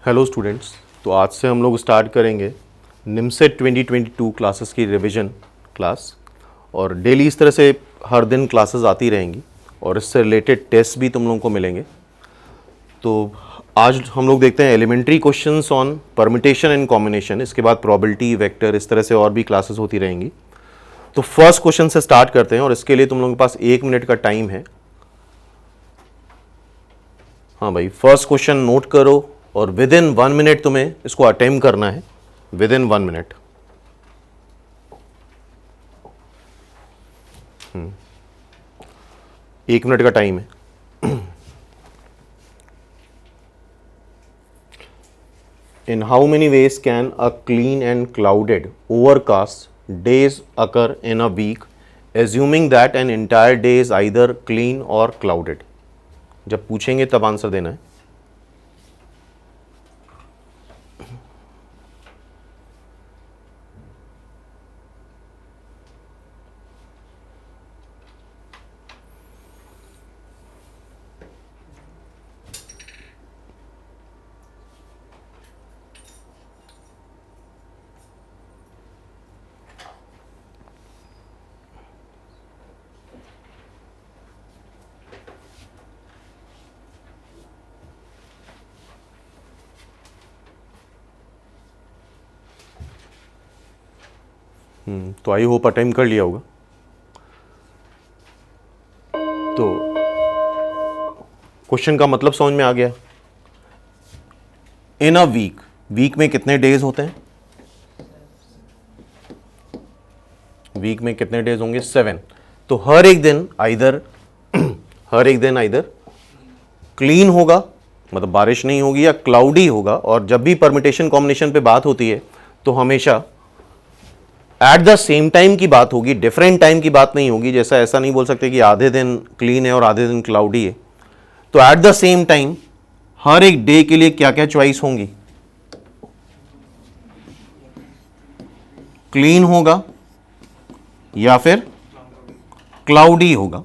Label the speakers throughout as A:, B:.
A: Hello students, तो आज से हम लोग स्टार्ट करेंगे निमसेट 2022 क्लासेस की रिवीजन क्लास। और डेली इस तरह से हर दिन क्लासेस आती रहेंगी और इससे रिलेटेड टेस्ट भी तुम लोगों को मिलेंगे। तो आज हम लोग देखते हैं elementary questions on permutation and combination, इसके बाद प्रोबेबिलिटी, वेक्टर, इस तरह से और भी क्लासेस होती रहेंगी। तो फर्स्ट क्वेश्चन से स्टार्ट करते हैं और इसके लिए तुम लोगों के पास 1 मिनट का टाइम है। हाँ भाई, फर्स्ट क्वेश्चन नोट करो और विद इन 1 मिनट तुम्हें इसको अटेम्प्ट करना है, विद इन 1 मिनट। एक मिनट का टाइम है। In how many ways can a clean and clouded overcast days occur in a week, assuming that an entire day is either clean or clouded. जब पूछेंगे तब answer देना है। तो I hope attempt कर लिया होगा। तो क्वेश्चन का मतलब समझ में आ गया। इन अ वीक, वीक में कितने डेज होते हैं? वीक में कितने डेज होंगे? 7। तो हर एक दिन आइदर क्लीन होगा, मतलब बारिश नहीं होगी, या क्लाउडी होगा। और जब भी परम्यूटेशन कॉम्बिनेशन पे बात होती है तो हमेशा एट द सेम टाइम की बात होगी, डिफरेंट टाइम की बात नहीं होगी। जैसा ऐसा नहीं बोल सकते कि आधे दिन क्लीन है और आधे दिन क्लाउडी है। तो एट द सेम टाइम हर एक डे के लिए क्या क्या चॉइस होंगी? क्लीन होगा या फिर क्लाउडी होगा।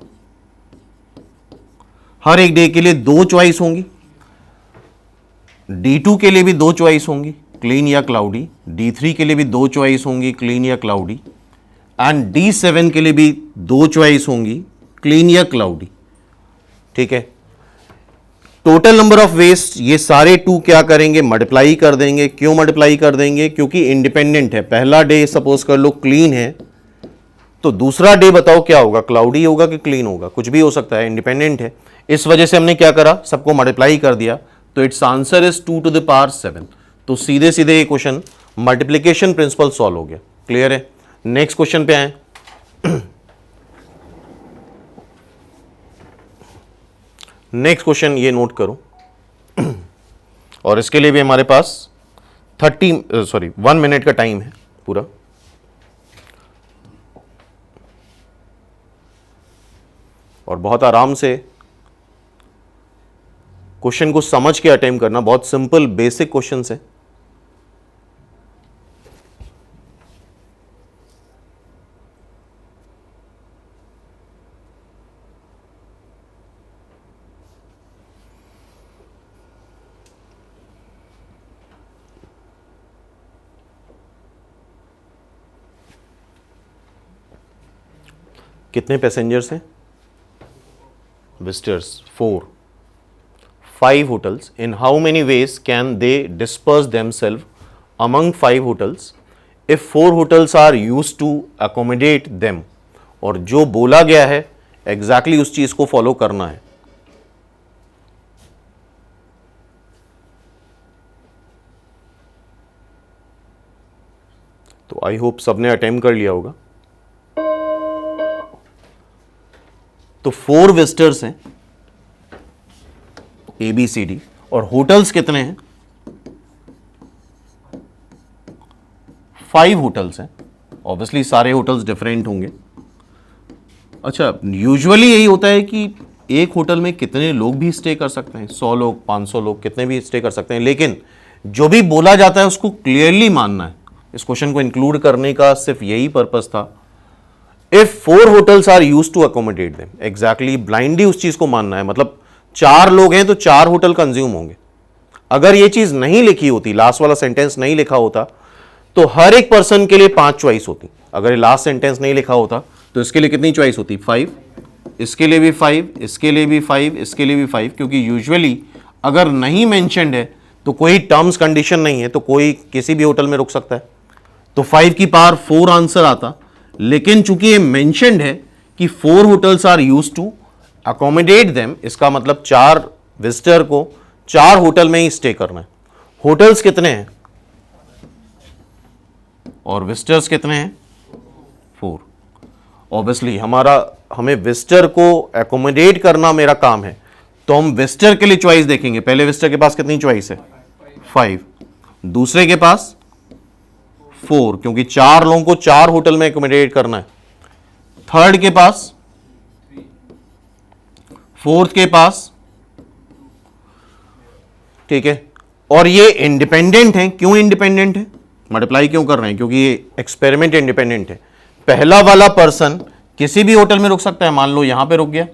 A: हर एक डे के लिए 2 चॉइस होंगी। D2 के लिए भी 2 चॉइस होंगी, क्लीन या क्लाउडी। D3 के लिए भी 2 चॉइस होंगी, क्लीन या क्लाउडी। एंड D7 के लिए भी 2 चॉइस होंगी, क्लीन या क्लाउडी। ठीक है। टोटल नंबर ऑफ वेज ये सारे 2 क्या करेंगे? मल्टीप्लाई कर देंगे। क्यों मल्टीप्लाई कर देंगे? क्योंकि इंडिपेंडेंट है। पहला डे सपोज कर लो क्लीन है, तो दूसरा डे बताओ क्या होगा? क्लाउडी होगा कि क्लीन होगा? कुछ भी हो सकता है, इंडिपेंडेंट है। इस वजह से हमने क्या करा? सबको मल्टीप्लाई कर दिया। तो it's answer is 2 to the power 7। तो सीधे सीधे ये क्वेश्चन मल्टीप्लिकेशन प्रिंसिपल सॉल्व हो गया। क्लियर है? नेक्स्ट क्वेश्चन पे आए। नेक्स्ट क्वेश्चन ये नोट करो और इसके लिए भी हमारे पास 1 मिनट का टाइम है पूरा। और बहुत आराम से क्वेश्चन को समझ के अटेम्प्ट करना। बहुत सिंपल बेसिक क्वेश्चन है। कितने पैसेंजर्स हैं? Visitors 4। 5 hotels. In how many ways can they disperse themselves among 5 hotels if 4 hotels are used to accommodate them? और जो बोला गया है एग्जैक्टली उस चीज को फॉलो करना है। तो आई होप सबने अटेम्प्ट कर लिया होगा। तो 4 विजिटर्स हैं ABCD, और होटल्स कितने हैं? 5 होटल्स हैं। ऑब्वियसली सारे होटल्स डिफरेंट होंगे। अच्छा, यूजुअली यही होता है कि एक होटल में कितने लोग भी स्टे कर सकते हैं, 100 लोग, 500 लोग, कितने भी स्टे कर सकते हैं। लेकिन जो भी बोला जाता है उसको क्लियरली मानना है। इस क्वेश्चन को इंक्लूड करने का सिर्फ यही पर्पस था। If 4 hotels are used to accommodate them, exactly blindly उस चीज को मानना है। मतलब 4 लोग हैं तो 4 होटल कंज्यूम होंगे। अगर ये चीज नहीं लिखी होती, लास्ट वाला सेंटेंस नहीं लिखा होता, तो हर एक पर्सन के लिए 5 चॉइस होती। अगर ये लास्ट सेंटेंस नहीं लिखा होता तो इसके लिए कितनी चॉइस होती? 5, इसके लिए भी 5, इसके लिए भी 5, इसके लिए भी 5, क्योंकि यूजुअली अगर नहीं मेंशन्ड है तो कोई टर्म्स कंडीशन नहीं है तो कोई किसी भी होटल में रुक सकता है, तो 5 की पावर 4 आंसर आता। लेकिन चूंकि ये मेंशन्ड है कि 4 hotels are used to accommodate them, इसका मतलब 4 विजिटर को 4 होटल में ही स्टे करना है। होटल्स कितने हैं और विजिटर्स कितने हैं? 4। ऑब्वियसली हमें विजिटर को एकोमोडेट करना मेरा काम है, तो हम विजिटर के लिए चॉइस देखेंगे। पहले विजिटर के पास कितनी चॉइस है? 5। दूसरे के पास 4, क्योंकि 4 लोगों को 4 होटल में एकोमोडेट करना है। थर्ड के पास, फोर्थ के पास, ठीक है। और ये इंडिपेंडेंट है। क्यों इंडिपेंडेंट है? मल्टीप्लाई क्यों कर रहे हैं? क्योंकि ये एक्सपेरिमेंट इंडिपेंडेंट है। पहला वाला पर्सन किसी भी होटल में रुक सकता है, मान लो यहां पे रुक गया,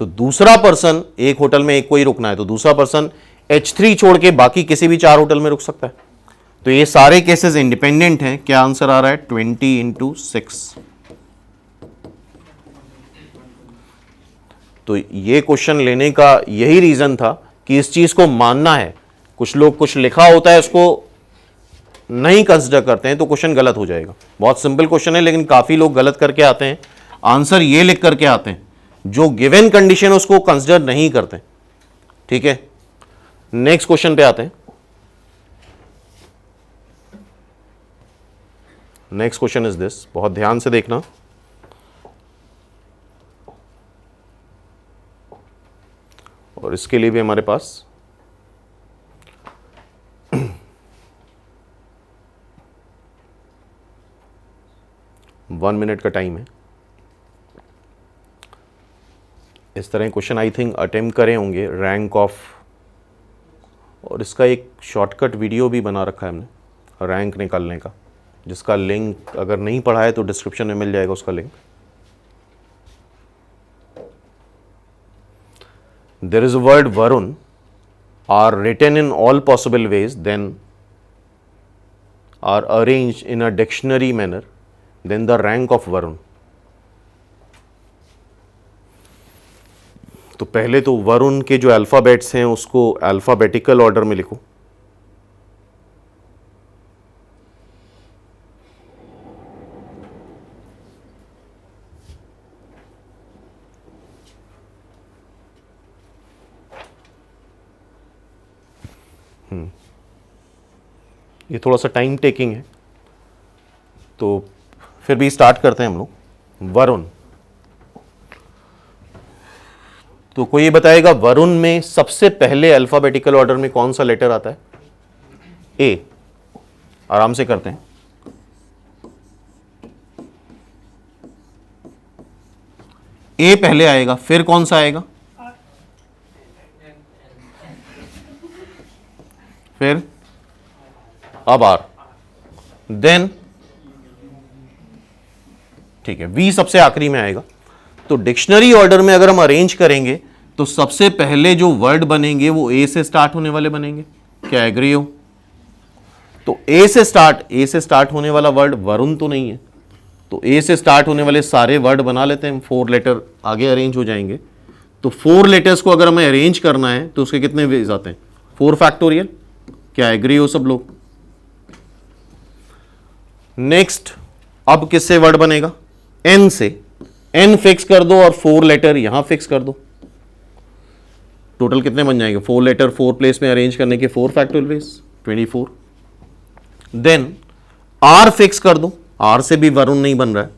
A: तो दूसरा पर्सन, एक होटल में एक को ही रुकना है, तो दूसरा पर्सन H3 छोड़ के बाकी किसी भी 4 होटल में रुक सकता है। तो ये सारे केसेस इंडिपेंडेंट हैं। क्या आंसर आ रहा है? 20 × 6। तो ये क्वेश्चन लेने का यही रीजन था कि इस चीज को मानना है। कुछ लोग कुछ लिखा होता है उसको नहीं कंसिडर करते हैं तो क्वेश्चन गलत हो जाएगा। बहुत सिंपल क्वेश्चन है लेकिन काफी लोग गलत करके आते हैं, आंसर ये लिख करके आते हैं, जो गिवन कंडीशन उसको कंसिडर नहीं करते। ठीक है, नेक्स्ट क्वेश्चन पे आते हैं। नेक्स्ट क्वेश्चन इज दिस, बहुत ध्यान से देखना। और इसके लिए भी हमारे पास वन मिनट का टाइम है। इस तरह क्वेश्चन आई थिंक अटेम्प्ट करे होंगे रैंक ऑफ, और इसका एक शॉर्टकट वीडियो भी बना रखा है हमने रैंक निकालने का, जिसका लिंक अगर नहीं पढ़ा है तो डिस्क्रिप्शन में मिल जाएगा उसका link. There is a word Varun are written in all possible ways, then are arranged in a dictionary manner, then the rank of Varun. तो पहले तो वरुण के जो अल्फाबेट्स हैं उसको अल्फाबेटिकल ऑर्डर में लिखो। ये थोड़ा सा टाइम टेकिंग है तो फिर भी स्टार्ट करते हैं हम लोग। वरुण, तो कोई ये बताएगा वरुण में सबसे पहले अल्फाबेटिकल ऑर्डर में कौन सा लेटर आता है? ए। आराम से करते हैं। ए पहले आएगा, फिर कौन सा आएगा? फिर अब आर, देन ठीक है, वी सबसे आखिरी में आएगा। तो डिक्शनरी ऑर्डर में अगर हम अरेंज करेंगे तो सबसे पहले जो वर्ड बनेंगे वो ए से स्टार्ट होने वाले बनेंगे। क्या एग्री हो? तो ए से स्टार्ट होने वाला वर्ड वरुण तो नहीं है, तो ए से स्टार्ट होने वाले सारे वर्ड बना लेते हैं। 4 लेटर आगे अरेंज हो जाएंगे। तो 4 लेटर्स को अगर हमें अरेंज करना है तो उसके कितने वेज आते हैं? 4 फैक्टोरियल। क्या एग्री हो सब लोग? नेक्स्ट, अब किससे वर्ड बनेगा? एन से। एन फिक्स कर दो और 4 लेटर यहां फिक्स कर दो। टोटल कितने बन जाएंगे? 4 लेटर 4 प्लेस में अरेंज करने के 4 factorial ways, 24। Then R fix कर दो, आर से भी वरुण नहीं बन रहा है,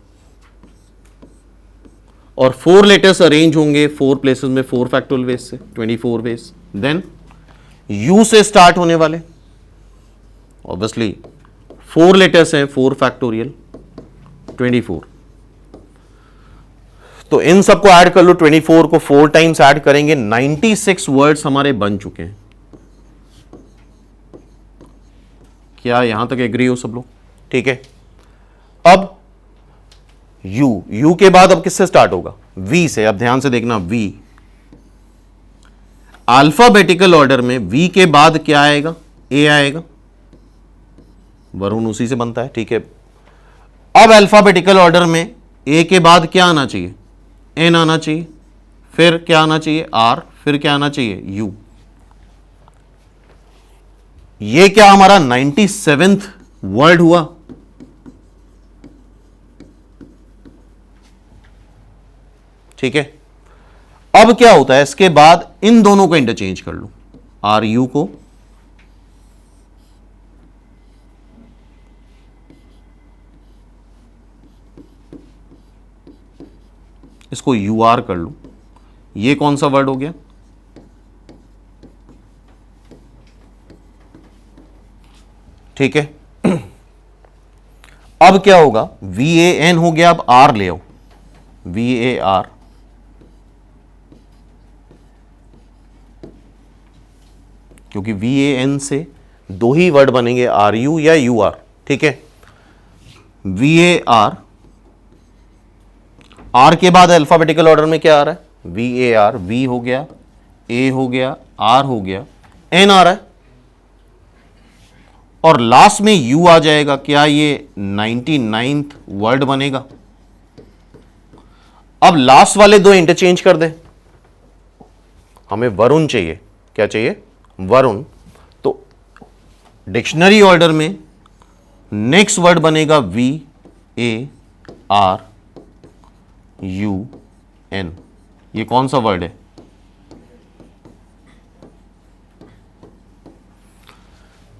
A: और 4 लेटर्स अरेंज होंगे 4 प्लेसेस में 4 फैक्टोरियल वेज से, 24 वेज। देन यू से स्टार्ट होने वाले, ऑब्वियसली 4 लेटर्स हैं, 4 फैक्टोरियल, 24। तो इन सबको ऐड कर लो, 24 को 4 टाइम्स ऐड करेंगे, 96 वर्ड्स हमारे बन चुके हैं। क्या यहां तक एग्री हो सब लोग? ठीक है। अब यू के बाद अब किससे स्टार्ट होगा? वी से। अब ध्यान से देखना, वी अल्फाबेटिकल ऑर्डर में V के बाद क्या आएगा? A आएगा, वरुण उसी से बनता है, ठीक है। अब अल्फाबेटिकल ऑर्डर में A के बाद क्या आना चाहिए? N आना चाहिए, फिर क्या आना चाहिए? R, फिर क्या आना चाहिए? U। ये क्या हमारा 97th वर्ड हुआ? ठीक है। अब क्या होता है, इसके बाद इन दोनों को इंटरचेंज कर लो, आर यू को इसको यू आर कर लो। ये कौन सा वर्ड हो गया? ठीक है। अब क्या होगा? वी ए एन हो गया, अब आर ले आओ, वी ए आर, क्योंकि वी ए एन से दो ही वर्ड बनेंगे, आर यू या यू आर। ठीक है, वी ए आर, आर के बाद अल्फाबेटिकल ऑर्डर में क्या आ रहा है? वी ए आर, वी हो गया, ए हो गया, आर हो गया, एन आ रहा है, और लास्ट में यू आ जाएगा। क्या ये 99th वर्ड बनेगा? अब लास्ट वाले दो इंटरचेंज कर दे, हमें वरुण चाहिए। क्या चाहिए? वरुण। तो डिक्शनरी ऑर्डर में नेक्स्ट वर्ड बनेगा V A R U N. ये कौन सा वर्ड है?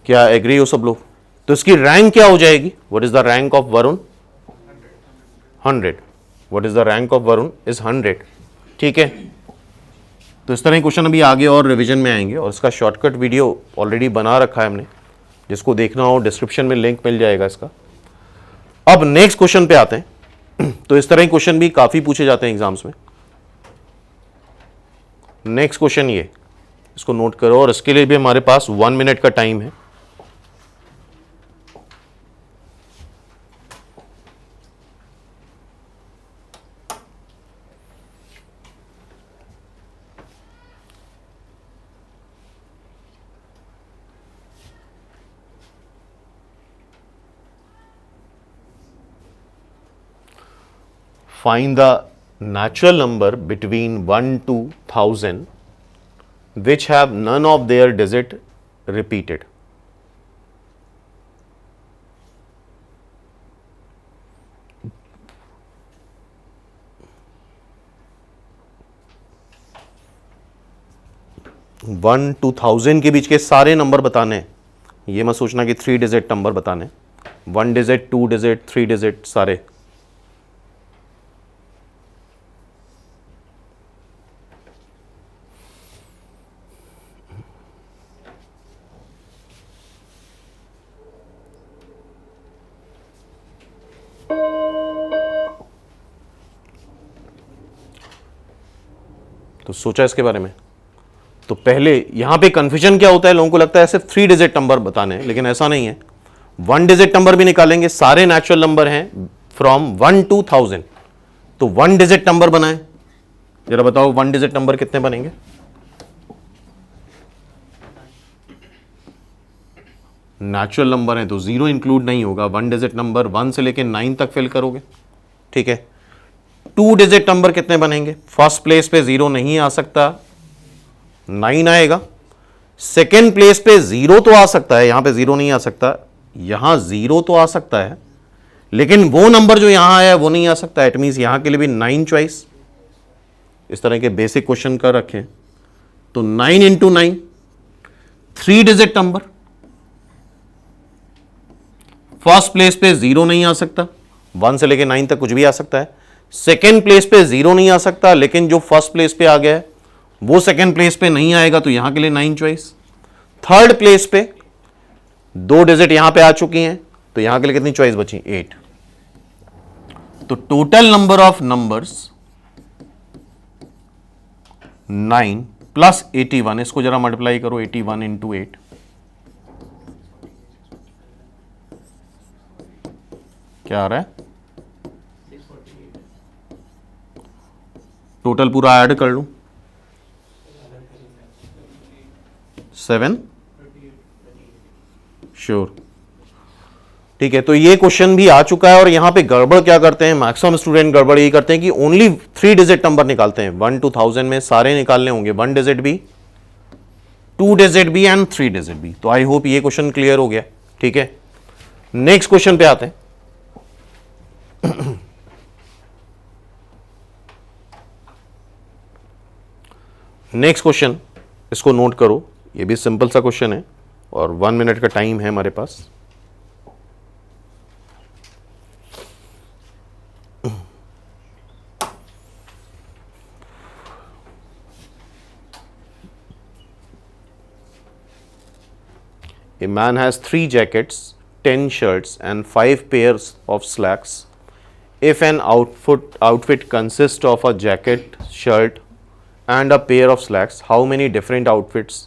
A: क्या एग्री हो सब लोग? तो इसकी रैंक क्या हो जाएगी? What is the rank of Varun? 100। What is the rank of Varun? Is 100। ठीक है, तो इस तरह के क्वेश्चन अभी आगे और रिवीजन में आएंगे, और इसका शॉर्टकट वीडियो ऑलरेडी बना रखा है हमने, जिसको देखना हो डिस्क्रिप्शन में लिंक मिल जाएगा इसका। अब नेक्स्ट क्वेश्चन पे आते हैं। तो इस तरह के क्वेश्चन भी काफी पूछे जाते हैं एग्जाम्स में। नेक्स्ट क्वेश्चन ये, इसको नोट करो, और इसके लिए भी हमारे पास 1 मिनट का टाइम है। Find the natural number between 1 to 1000 which have none of their digit repeated. One two 1000 के बीच के सारे नंबर बताने हैं। ये मत सोचना कि 3 डिजिट नंबर बताने, 1 डिजिट, 2 डिजिट, 3 डिजिट सारे। तो सोचा इसके बारे में? तो पहले यहां पे कंफ्यूजन क्या होता है, लोगों को लगता है सिर्फ 3 डिजिट नंबर बताने हैं, लेकिन ऐसा नहीं है। 1 डिजिट नंबर भी निकालेंगे, सारे नेचुरल नंबर हैं फ्रॉम 1 to 1000। तो 1 डिजिट नंबर बनाएं, जरा बताओ 1 डिजिट नंबर कितने बनेंगे? नेचुरल नंबर है तो 0 इंक्लूड नहीं होगा। 1 डिजिट नंबर 1 से लेके 9 तक फिल करोगे। ठीक है, 2 डिजिट नंबर कितने बनेंगे? फर्स्ट प्लेस पे 0 नहीं आ सकता, 9 आएगा। सेकेंड प्लेस पे 0 तो आ सकता है, यहां पे 0 नहीं आ सकता, यहां 0 तो आ सकता है, लेकिन वो नंबर जो यहां आया है वो नहीं आ सकता। इट मींस यहां के लिए भी 9 चॉइस। इस तरह के बेसिक क्वेश्चन कर रखे हैं। तो 9 into 9, 3 digit number, first place पे 0 नहीं आ सकता, 1 से लेके 9 तक कुछ भी आ सकता है। सेकेंड प्लेस पे 0 नहीं आ सकता, लेकिन जो फर्स्ट प्लेस पे आ गया है वो सेकेंड प्लेस पे नहीं आएगा, तो यहां के लिए 9 चॉइस। थर्ड प्लेस पे 2 डिजिट यहां पे आ चुकी हैं, तो यहां के लिए कितनी चॉइस बची? 8। तो total number of numbers 9 plus 81। इसको जरा मल्टीप्लाई करो, 81 इंटू 8, क्या आ रहा है? टोटल पूरा ऐड कर लूं, 7 श्योर। ठीक है, तो ये क्वेश्चन भी आ चुका है। और यहां पे गड़बड़ क्या करते हैं, मैक्सिमम स्टूडेंट गड़बड़ ये करते हैं कि ओनली 3 डिजिट नंबर निकालते हैं। 1 to 1000 में सारे निकालने होंगे, 1 डिजिट भी, 2 डिजिट भी एंड 3 डिजिट भी। तो आई होप ये क्वेश्चन क्लियर हो गया। ठीक है, नेक्स्ट क्वेश्चन पे आते हैं। नेक्स्ट क्वेश्चन, इसको नोट करो, ये भी सिंपल सा क्वेश्चन है और 1 मिनट का टाइम है हमारे पास। A man has 3 jackets, 10 shirts and 5 pairs of slacks. If an outfit consists of a jacket, shirt and a pair of slacks, how many different outfits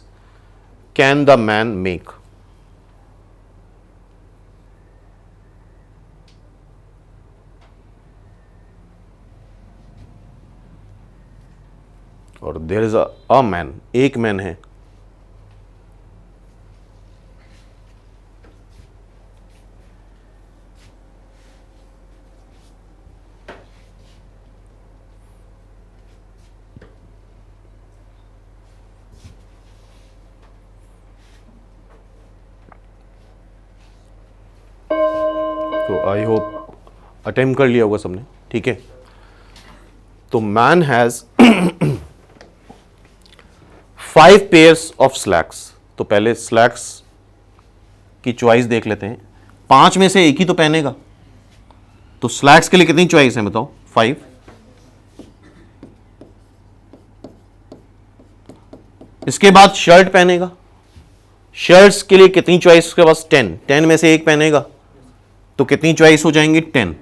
A: can the man make? और there is a man, एक man है। तो I hope attempt कर लिया होगा सबने। ठीक है, तो man has 5 pairs of slacks. तो पहले स्लैक्स की चॉइस देख लेते हैं। 5 में से एक ही तो पहनेगा, तो स्लैक्स के लिए कितनी चॉइस है बताओ? 5। इसके बाद शर्ट पहनेगा, शर्ट्स के लिए कितनी चॉइस उसके पास? 10। 10 में से एक पहनेगा तो कितनी चॉइस हो जाएंगी? 10।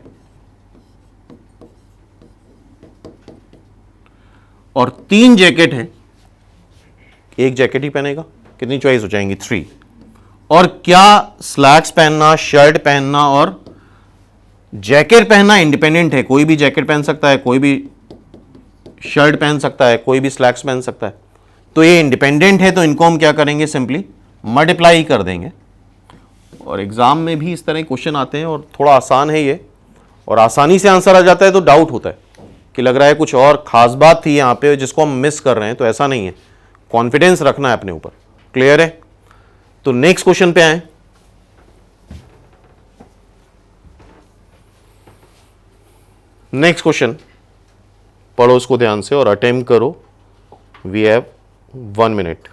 A: और 3 जैकेट है, एक जैकेट ही पहनेगा, कितनी चॉइस हो जाएंगी? 3। और क्या स्लैक्स पहनना, शर्ट पहनना और जैकेट पहनना इंडिपेंडेंट है? कोई भी जैकेट पहन सकता है, कोई भी शर्ट पहन सकता है, कोई भी स्लैक्स पहन सकता है। तो ये इंडिपेंडेंट है, तो इनको हम क्या करेंगे? सिंपली मल्टीप्लाई कर देंगे। और एग्जाम में भी इस तरह क्वेश्चन आते हैं और थोड़ा आसान है ये, और आसानी से आंसर आ जाता है तो डाउट होता है कि लग रहा है कुछ और खास बात थी यहाँ पे जिसको हम मिस कर रहे हैं। तो ऐसा नहीं है, कॉन्फिडेंस रखना है अपने ऊपर। क्लियर है? तो नेक्स्ट क्वेश्चन पे आए। नेक्स्ट क्वेश्चन पढ़ो उसको ध्यान से और अटेम्प्ट करो। We have 1 minute.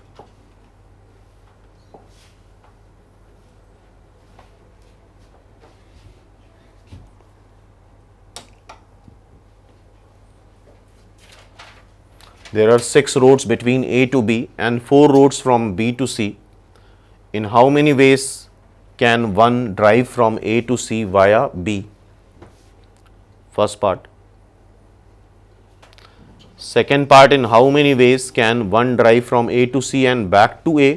A: There are 6 roads between A to B and 4 roads from B to C. In how many ways can one drive from A to C via B? First part. Second part, in how many ways can one drive from A to C and back to A,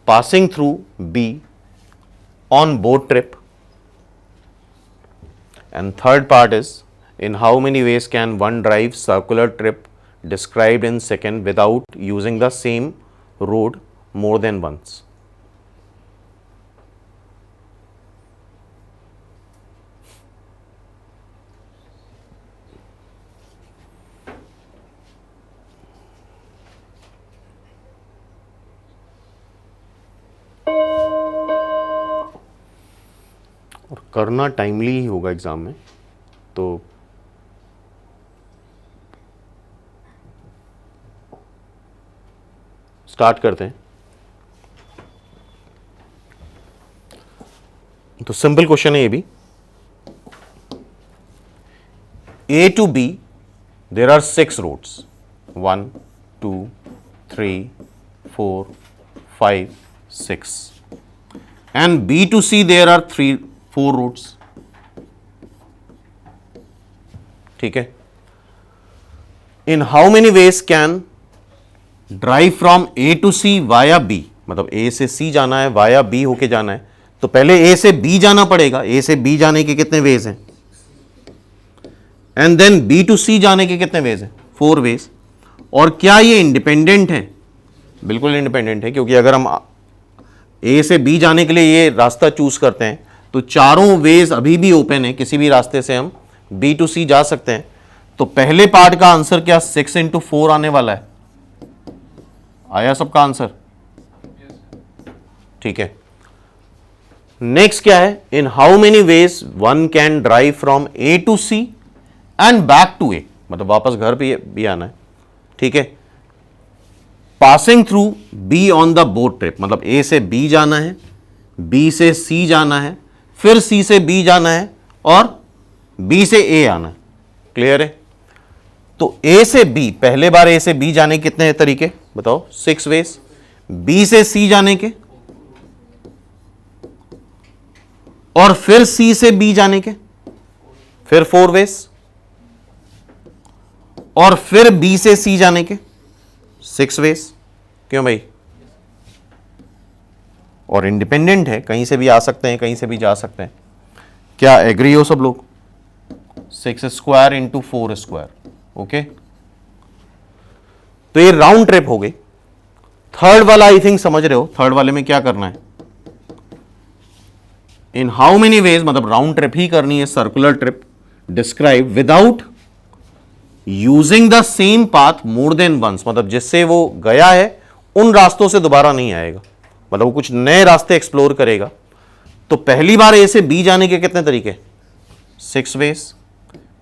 A: passing through B on boat trip? And third part is, in how many ways can one drive circular trip described in second without using the same road more than once? और करना timely ही होगा exam में, तो start करते हैं। तो simple question है ये भी। A to B there are 6 roads, 1 2 3 4 5 6, and B to C there are 4 roads. ठीक है। In how many ways can drive from A to C via B, मतलब ए से सी जाना है, वाया बी होके जाना है, तो पहले ए से बी जाना पड़ेगा। ए से बी जाने के कितने वेज हैं? एंड देन बी टू सी जाने के कितने वेज हैं? 4 वेज। और क्या ये इंडिपेंडेंट है? बिल्कुल इंडिपेंडेंट है, क्योंकि अगर हम ए से बी जाने के लिए ये रास्ता चूज करते हैं तो चारों वेज अभी भी ओपन है, किसी भी रास्ते से हम बी टू सी जा सकते हैं। तो पहले पार्ट का आंसर क्या 6 इंटू 4 आने वाला है? आया सबका आंसर? ठीक है। नेक्स्ट क्या है? In how many ways one can drive from A to C and back to A, मतलब वापस घर पे भी आना है। ठीक है। Passing through B on the boat trip, मतलब ए से बी जाना है, बी से सी जाना है, फिर सी से बी जाना है और बी से ए आना है। क्लियर है? तो ए से बी, पहले बार ए से बी जाने के कितने तरीके बताओ? 6 वेज। बी से सी जाने के और फिर सी से बी जाने के फिर 4 वेज, और फिर बी से सी जाने के 6 वेज। क्यों भाई? और इंडिपेंडेंट है, कहीं से भी आ सकते हैं, कहीं से भी जा सकते हैं। क्या एग्री हो सब लोग? 6 स्क्वायर इंटू 4 स्क्वायर। ओके, तो ये राउंड ट्रिप हो गई। थर्ड वाला आई थिंक समझ रहे हो। थर्ड वाले में क्या करना है? इन हाउ मेनी वेज, मतलब राउंड ट्रिप ही करनी है, circular trip describe without using the same path more than once, मतलब जिससे वो गया है उन रास्तों से दोबारा नहीं आएगा, मतलब वो कुछ नए रास्ते एक्सप्लोर करेगा। तो पहली बार ए से बी जाने के कितने तरीके? 6 वेज।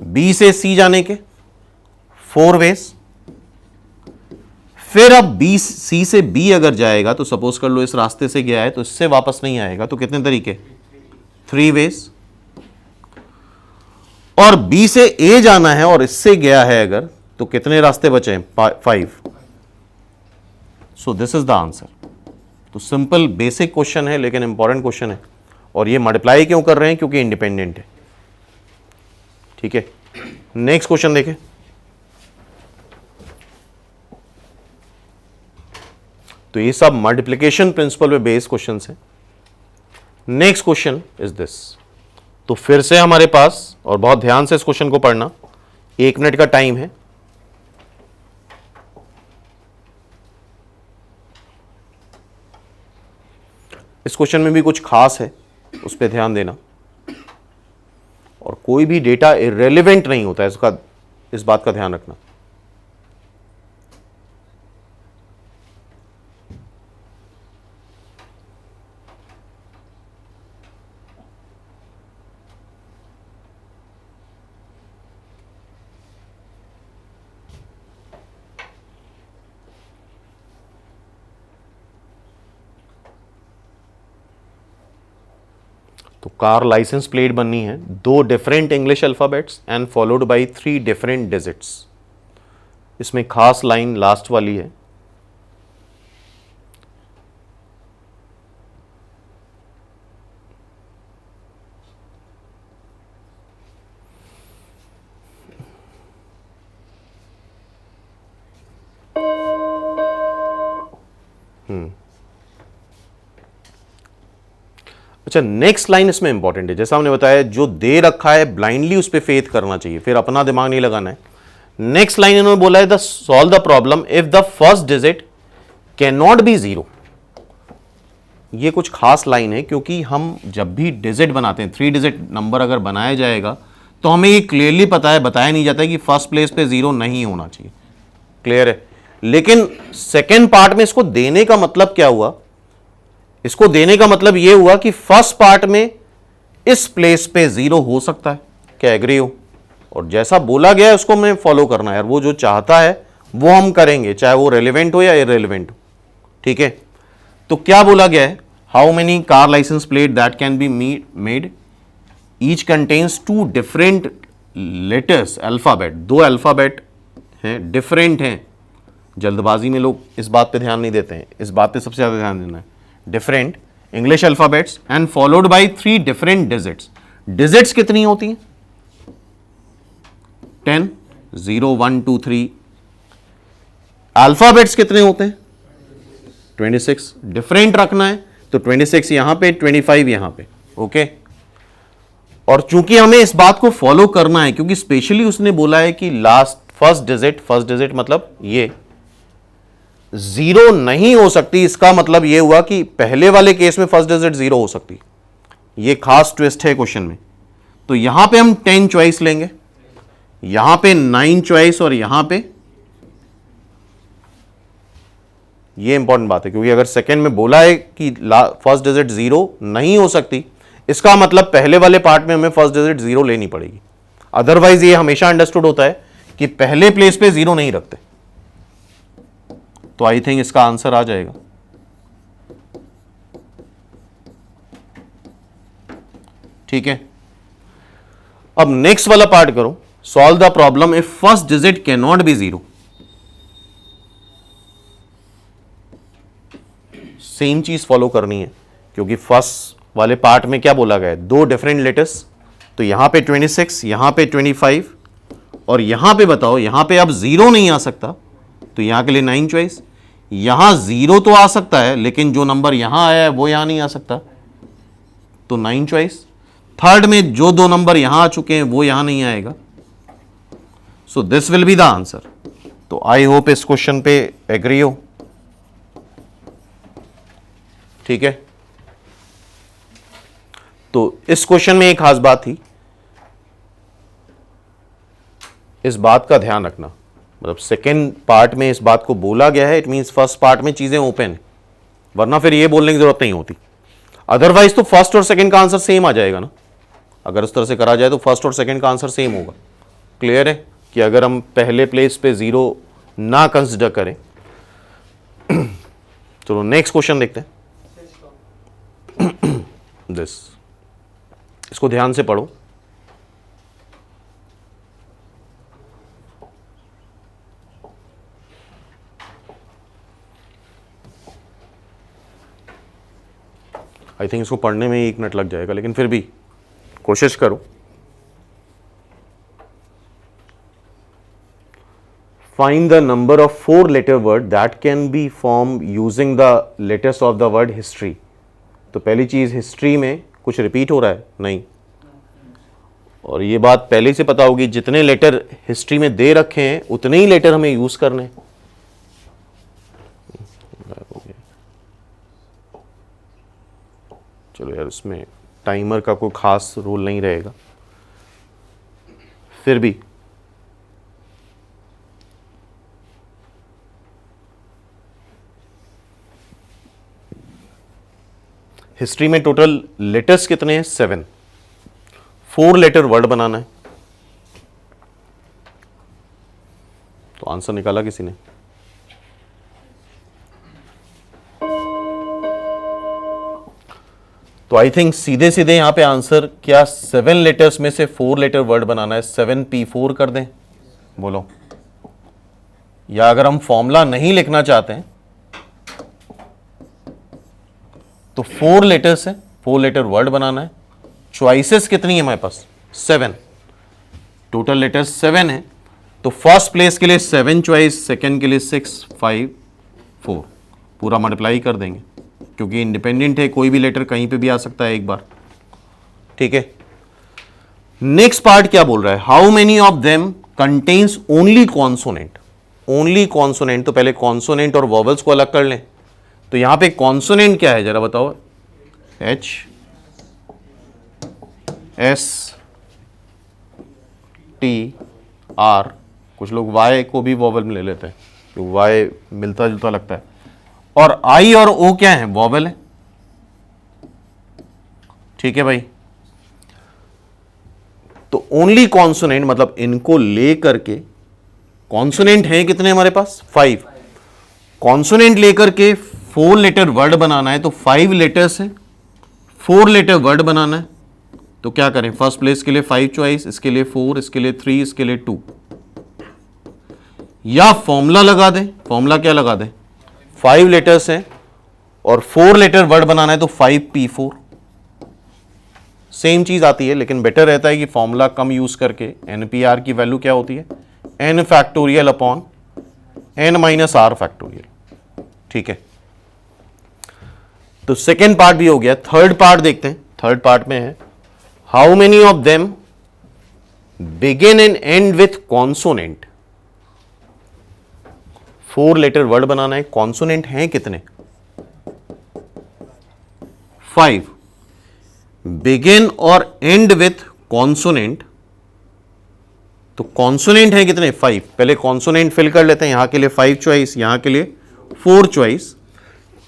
A: बी से सी जाने के 4 वेज। फिर अब बी सी से बी अगर जाएगा तो सपोज कर लो इस रास्ते से गया है तो इससे वापस नहीं आएगा, तो कितने तरीके? 3 वेज। और बी से ए जाना है और इससे गया है अगर, तो कितने रास्ते बचे हैं? 5। So this is the answer. तो सिंपल बेसिक क्वेश्चन है लेकिन इंपॉर्टेंट क्वेश्चन है। और ये मल्टीप्लाई क्यों कर रहे हैं? क्योंकि इंडिपेंडेंट है। ठीक है, नेक्स्ट क्वेश्चन देखें। तो ये सब मल्टीप्लिकेशन प्रिंसिपल पे बेस्ड क्वेश्चंस हैं। Next question is this. तो फिर से हमारे पास, और बहुत ध्यान से इस क्वेश्चन को पढ़ना, 1 मिनट का टाइम है। इस क्वेश्चन में भी कुछ खास है, उस पर ध्यान देना। और कोई भी डेटा इररिलेवेंट नहीं होता है, इस बात का ध्यान रखना। तो कार लाइसेंस प्लेट बननी है 2 different English alphabets and followed by 3 different digits. इसमें खास लाइन लास्ट वाली है। अच्छा, नेक्स्ट लाइन इसमें इंपॉर्टेंट है। जैसा हमने बताया, जो दे रखा है ब्लाइंडली उस पर फेथ करना चाहिए, फिर अपना दिमाग नहीं लगाना है। नेक्स्ट लाइन इन्होंने बोला है, the solve the problem if the first digit can not be 0। ये कुछ खास लाइन है, क्योंकि हम जब भी डिजिट बनाते हैं, 3 डिजिट नंबर अगर बनाया जाएगा तो हमें ये क्लियरली पता है, बताया नहीं जाता है कि फर्स्ट प्लेस पे 0 नहीं होना चाहिए। क्लियर है? लेकिन सेकेंड पार्ट में इसको देने का मतलब क्या हुआ? इसको देने का मतलब यह हुआ कि फर्स्ट पार्ट में इस प्लेस पे 0 हो सकता है। क्या एग्री हो? और जैसा बोला गया है उसको हमें फॉलो करना है यार। वो जो चाहता है वो हम करेंगे, चाहे वो रेलिवेंट हो या इररेलेवेंट हो। ठीक है, तो क्या बोला गया है? How many car licence plate that can be made, each contains 2 different letters alphabet. 2 alphabet हैं, डिफरेंट हैं। जल्दबाजी में लोग इस बात पे ध्यान नहीं देते हैं, इस बात पे सबसे ज्यादा ध्यान देना है। Different English alphabets and followed by 3 different digits. Digits कितनी होती हैं? 10, 0, 1, 2, 3। अल्फाबेट्स कितने होते हैं? 26। डिफरेंट रखना है तो 26 यहां पे, 25 यहां पे। ओके, और चूंकि हमें इस बात को फॉलो करना है, क्योंकि स्पेशली उसने बोला है कि फर्स्ट डिजिट मतलब ये, जीरो नहीं हो सकती, इसका मतलब यह हुआ कि पहले वाले केस में फर्स्ट डिजिट जीरो हो सकती। यह खास ट्विस्ट है क्वेश्चन में। तो यहां पे हम 10 चॉइस लेंगे, यहां पे 9 चॉइस, और यहां पे ये इंपॉर्टेंट बात है, क्योंकि अगर सेकंड में बोला है कि फर्स्ट डिजिट जीरो नहीं हो सकती, इसका मतलब पहले वाले पार्ट में हमें फर्स्ट डिजिट जीरो लेनी पड़ेगी। अदरवाइज ये हमेशा अंडरस्टूड होता है कि पहले प्लेस पे जीरो नहीं रखते। तो आई थिंक इसका आंसर आ जाएगा। ठीक है, अब नेक्स्ट वाला पार्ट करो। Solve the problem if first digit can not be zero. Same चीज फॉलो करनी है, क्योंकि फर्स्ट वाले पार्ट में क्या बोला गया है, दो डिफरेंट लेटर्स। तो यहां पे 26, यहां पे 25, और यहां पे बताओ, यहां पे अब जीरो नहीं आ सकता, तो यहां के लिए 9 चॉइस। यहां जीरो तो आ सकता है, लेकिन जो नंबर यहां आया है वो यहां नहीं आ सकता, तो 9 चॉइस। थर्ड में जो दो नंबर यहां आ चुके हैं वो यहां नहीं आएगा, so this will be the answer. तो आई होप इस क्वेश्चन पे एग्री हो। ठीक है, तो इस क्वेश्चन में एक खास बात थी, इस बात का ध्यान रखना, मतलब सेकेंड पार्ट में इस बात को बोला गया है, इट मींस फर्स्ट पार्ट में चीजें ओपन है, वरना फिर ये बोलने की जरूरत नहीं होती। अदरवाइज तो फर्स्ट और सेकंड का आंसर सेम आ जाएगा ना, अगर उस तरह से करा जाए तो फर्स्ट और सेकंड का आंसर सेम होगा। क्लियर है कि अगर हम पहले प्लेस पे जीरो ना कंसिडर करें। चलो नेक्स्ट क्वेश्चन देखते हैं। दिस, इसको ध्यान से पढ़ो। आई थिंक इसको पढ़ने में 1 मिनट लग जाएगा, लेकिन फिर भी कोशिश करो। Find the number of 4 letter word that can be form using the letters of the word history. तो पहली चीज, हिस्ट्री में कुछ रिपीट हो रहा है नहीं, और ये बात पहले से पता होगी, जितने लेटर हिस्ट्री में दे रखे हैं उतने ही लेटर हमें यूज करने। चलो यार, इसमें टाइमर का कोई खास रोल नहीं रहेगा, फिर भी हिस्ट्री में टोटल लेटर्स कितने हैं? 7। 4 लेटर वर्ड बनाना है, तो आंसर निकाला किसी ने? तो आई थिंक सीधे सीधे यहां पे आंसर क्या, 7 लेटर्स में से 4 लेटर वर्ड बनाना है, 7P4 कर दें, बोलो। या अगर हम फॉर्मूला नहीं लिखना चाहते हैं तो 4 लेटर्स है, 4 लेटर वर्ड बनाना है। चॉइसेस कितनी है हमारे पास? 7। टोटल लेटर्स 7 है, तो फर्स्ट प्लेस के लिए 7 चॉइस, सेकंड के लिए 6, 5, 4, पूरा मल्टीप्लाई कर देंगे, क्योंकि इंडिपेंडेंट है, कोई भी लेटर कहीं पे भी आ सकता है एक बार। ठीक है, नेक्स्ट पार्ट क्या बोल रहा है? How many of them contains only consonant. Only consonant, तो पहले कॉन्सोनेंट और वॉवल्स को अलग कर लें। तो यहां पे कॉन्सोनेंट क्या है जरा बताओ? H, S, T, R, कुछ लोग Y को भी वॉवल में ले लेते हैं, तो Y मिलता जुलता लगता है। और I और O क्या है? वॉवल है। ठीक है भाई, तो ओनली कॉन्सोनेंट मतलब इनको ले करके, कॉन्सोनेंट है कितने हमारे पास? 5। कॉन्सोनेंट लेकर के 4 लेटर वर्ड बनाना है, तो 5 लेटर्स है, 4 लेटर वर्ड बनाना है, तो क्या करें? फर्स्ट प्लेस के लिए 5 चॉइस, इसके लिए 4, इसके लिए 3, इसके लिए 2, या फॉर्मूला लगा दें। फॉर्मूला क्या लगा दें? 5 लेटर्स हैं और 4 लेटर वर्ड बनाना है, तो 5P4। सेम चीज आती है, लेकिन बेटर रहता है कि फॉर्मूला कम यूज करके। NPR की वैल्यू क्या होती है? N factorial upon N minus R factorial. ठीक है, तो सेकेंड पार्ट भी हो गया। थर्ड पार्ट देखते हैं। थर्ड पार्ट में है, how many of them begin and end with consonant. 4 letter word बनाना है, कॉन्सोनेंट हैं कितने? 5। बिगिन और एंड विथ कॉन्सोनेंट, तो कॉन्सोनेंट है कितने? 5। पहले कॉन्सोनेंट फिल कर लेते हैं, यहां के लिए 5 चॉइस, यहां के लिए 4 चॉइस।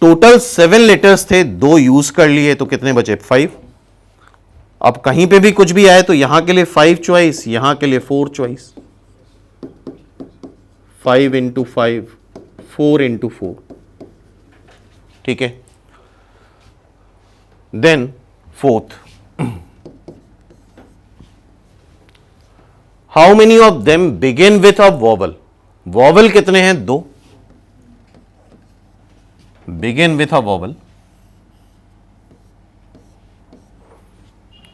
A: टोटल 7 लेटर्स थे, 2 यूज कर लिए, तो कितने बचे? 5। अब कहीं पे भी कुछ भी आए तो यहां के लिए 5 चॉइस, यहां के लिए 4 चॉइस। 5 इंटू 5, 4 इंटू 4, ठीक है। Then fourth, how many of them begin with a vowel? Vowel कितने हैं? 2। बिगिन विथ अ वॉवल,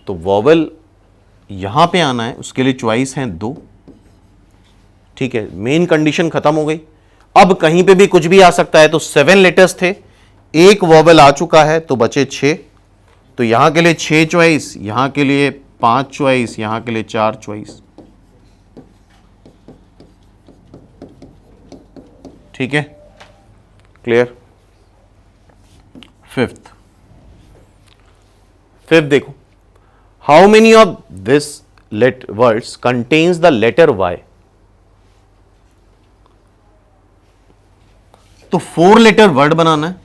A: तो वॉवल यहां पे आना है, उसके लिए चॉइस हैं 2, ठीक है। मेन कंडीशन खत्म हो गई। अब कहीं पे भी कुछ भी आ सकता है, तो 7 लेटर्स थे, एक वॉवल आ चुका है, तो बचे 6। तो यहां के लिए 6 चॉइस, यहां के लिए 5 चॉइस, यहां के लिए 4 चॉइस, ठीक है। क्लियर? फिफ्थ देखो, how many of this words contains the letter Y? तो 4 लेटर वर्ड बनाना है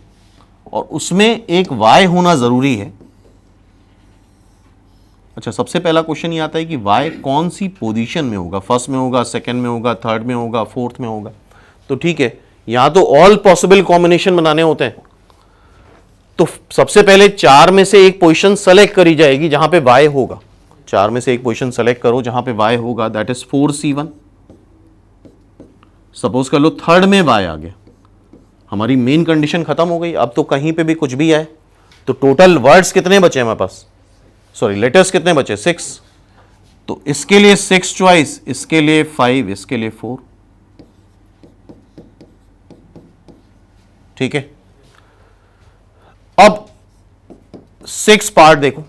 A: और उसमें एक वाई होना जरूरी है। अच्छा, सबसे पहला क्वेश्चन ये आता है कि वाई कौन सी पोजीशन में होगा? फर्स्ट में होगा, सेकंड में होगा, थर्ड में होगा, फोर्थ में होगा? तो ठीक है, यहां तो ऑल पॉसिबल कॉम्बिनेशन बनाने होते हैं। तो सबसे पहले 4 में से एक पोजीशन सेलेक्ट करी जाएगी जहां पे वाई होगा। 4 में से एक पोजीशन सेलेक्ट करो जहां पे वाई होगा, दैट इज 4C1। सपोज कर लो थर्ड में वाई आ गया, हमारी मेन कंडीशन खत्म हो गई। अब तो कहीं पे भी कुछ भी आए, तो टोटल वर्ड्स कितने बचे हमारे पास? सॉरी, लेटर्स कितने बचे? 6। तो इसके लिए 6 चॉइस, इसके लिए 5, इसके लिए 4, ठीक है। अब 6 पार्ट देखो,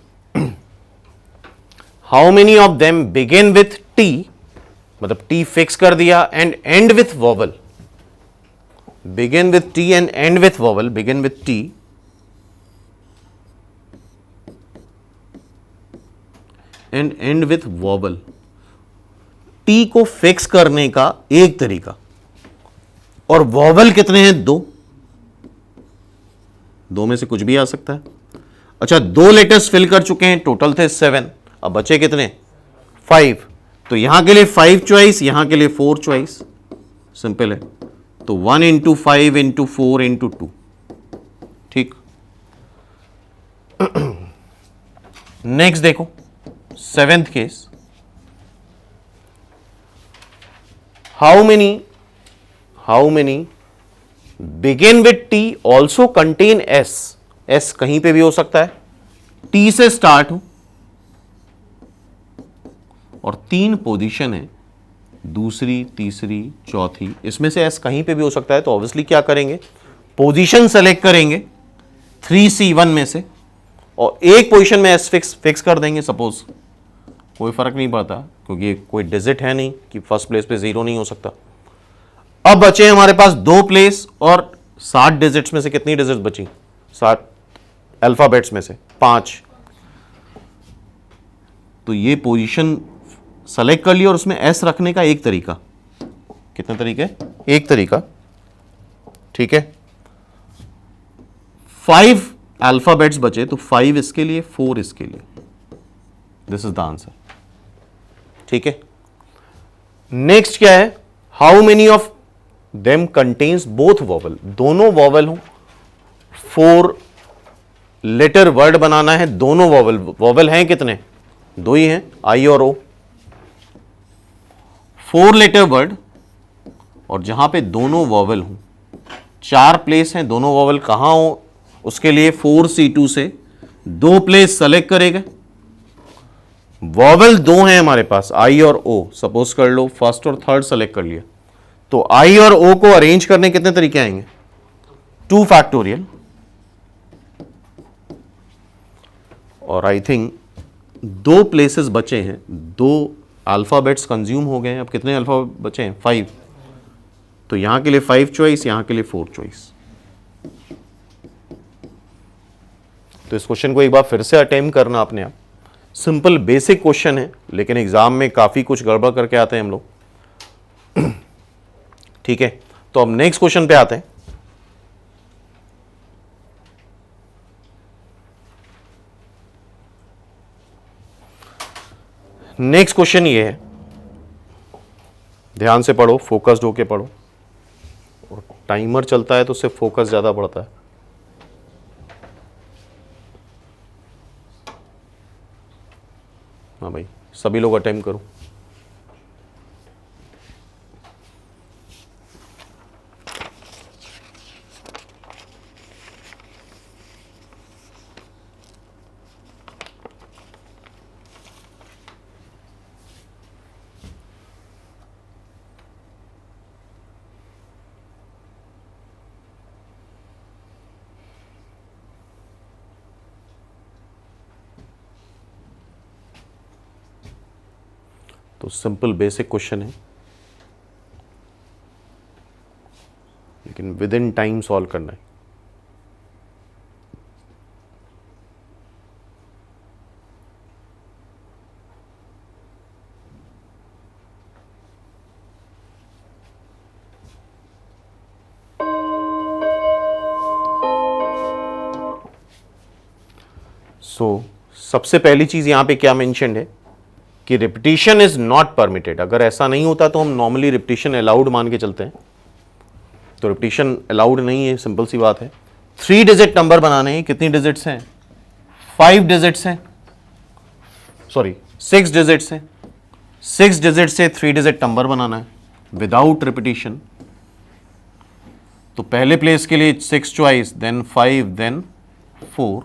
A: how many of them begin with T, मतलब टी फिक्स कर दिया, and end with vowel. Begin with T and end with vowel. Begin with T and end with vowel. T को फिक्स करने का एक तरीका, और वॉवल कितने हैं? 2। 2 में से कुछ भी आ सकता है। अच्छा, 2 लेटर्स फिल कर चुके हैं, टोटल थे 7, अब बचे कितने? 5। तो यहां के लिए 5 चॉइस, यहां के लिए 4 चॉइस, सिंपल है। तो 1 इंटू 5 इंटू 4 इंटू 2, ठीक। नेक्स्ट देखो, 7th case, how many begin with T also contain S? S कहीं पे भी हो सकता है, टी से स्टार्ट हो और 3 पोजीशन है, दूसरी, तीसरी, चौथी, इसमें से एस कहीं पे भी हो सकता है। तो ऑब्वियसली क्या करेंगे? पोजीशन सेलेक्ट करेंगे 3C1 में से, और एक पोजीशन में एस फिक्स कर देंगे। सपोज कोई फर्क नहीं पड़ता, क्योंकि कोई डिजिट है नहीं कि फर्स्ट प्लेस पे 0 नहीं हो सकता। अब बचे हमारे पास 2 प्लेस, और 7 डिजिट्स में से कितनी डिजिट्स बची? 7 अल्फाबेट्स में से 5। तो ये पोजीशन सेलेक्ट कर लिया, और उसमें एस रखने का एक तरीका, कितने तरीके? एक तरीका, ठीक है। 5 अल्फाबेट्स बचे, तो 5 इसके लिए, 4 इसके लिए, दिस इज द आंसर, ठीक है। नेक्स्ट क्या है? How many of them contains both vowel? दोनों वॉवल हो, 4 लेटर वर्ड बनाना है, दोनों वॉवल। वॉवल हैं कितने? 2 ही हैं, आई और ओ। 4 लेटर वर्ड, और जहां पे दोनों वॉवल हो, 4 प्लेस हैं, दोनों वॉवल कहां हो? उसके लिए 4C2 से 2 प्लेस सेलेक्ट करेगा। वॉवल 2 हैं हमारे पास, आई और ओ। सपोज कर लो फर्स्ट और थर्ड सेलेक्ट कर लिया, तो आई और ओ को अरेंज करने कितने तरीके आएंगे? 2 फैक्टोरियल। और आई थिंक 2 प्लेसेस बचे हैं, 2 अल्फाबेट्स कंज्यूम हो गए हैं। अब कितने अल्फाबेट बचे हैं? 5। तो यहां के लिए 5 चॉइस, यहां के लिए 4 चॉइस। तो इस क्वेश्चन को एक बार फिर से अटेम्प्ट करना अपने आप। सिंपल बेसिक क्वेश्चन है, लेकिन एग्जाम में काफी कुछ गड़बड़ करके आते हैं हम लोग। ठीक है, तो अब नेक्स्ट क्वेश्चन पे आते हैं। नेक्स्ट क्वेश्चन ये है, ध्यान से पढ़ो, फोकस्ड होके पढ़ो, और टाइमर चलता है तो उससे फोकस ज्यादा बढ़ता है। हाँ भाई, सभी लोग अटेम्प्ट करो। तो सिंपल बेसिक क्वेश्चन है, लेकिन विद इन टाइम सॉल्व करना है। सबसे पहली चीज यहां पे क्या मेंशन्ड है कि रिपीटिशन इज नॉट परमिटेड। अगर ऐसा नहीं होता तो हम नॉर्मली रिपीटिशन अलाउड मान के चलते हैं, तो रिपीटिशन अलाउड नहीं है, सिंपल सी बात है। 3 डिजिट नंबर बनाने हैं, कितनी डिजिट्स हैं? 5 डिजिट्स हैं, सॉरी 6 डिजिट्स हैं। 6 डिजिट से 3 डिजिट नंबर बनाना है विदाउट रिपीटिशन। तो पहले प्लेस के लिए 6 चॉइस, देन 5, देन 4,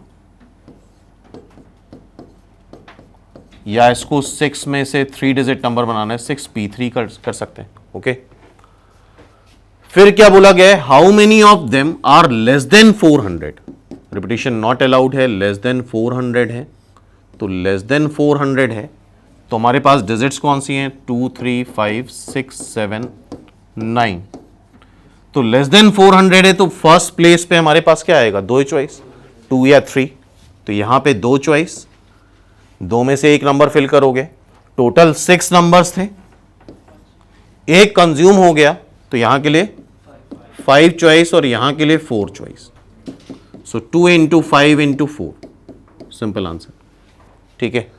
A: या इसको 6 में से 3 डिजिट नंबर बनाना है, 6p3 कर सकते हैं। ओके, फिर क्या बोला गया है? How many of them are less than 400। Repetition not allowed है, लेस देन 400 है। तो लेस देन 400 है तो हमारे पास डिजिट्स कौन सी हैं? 2, 3, 5, 6, 7, 9। तो लेस देन 400 है तो फर्स्ट प्लेस पे हमारे पास क्या आएगा? 2 चॉइस, 2 या 3। तो यहां पे 2 चॉइस, 2 में से एक नंबर फिल करोगे। टोटल 6 नंबर्स थे, एक कंज्यूम हो गया, तो यहां के लिए 5 चॉइस और यहां के लिए 4 choice. So 2 into 5 into 4, simple answer. ठीक है,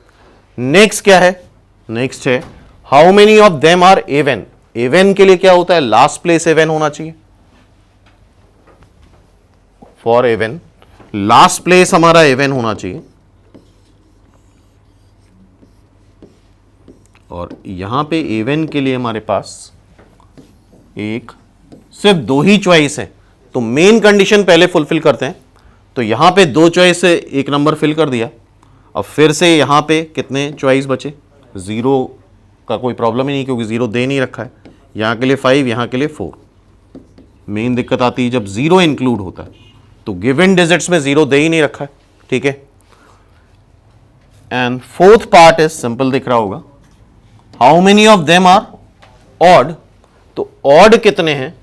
A: नेक्स्ट क्या है? नेक्स्ट है how many of them are even. Even के लिए क्या होता है? लास्ट प्लेस इवन होना चाहिए। फॉर इवन लास्ट प्लेस हमारा इवन होना चाहिए, और यहां पे इवन के लिए हमारे पास सिर्फ 2 ही चॉइस है। तो मेन कंडीशन पहले फुलफिल करते हैं। तो यहां पे 2 चॉइस से एक नंबर फिल कर दिया। अब फिर से यहां पे कितने चॉइस बचे? 0 का कोई प्रॉब्लम ही नहीं, क्योंकि 0 दे नहीं रखा है। यहां के लिए 5, यहां के लिए 4। मेन दिक्कत आती है जब 0 इंक्लूड होता है, तो गिवन डिजिट्स में 0 दे ही नहीं रखा है। ठीक है, and fourth part is simple, दिख रहा होगा। How many of them are odd. तो ऑड कितने हैं?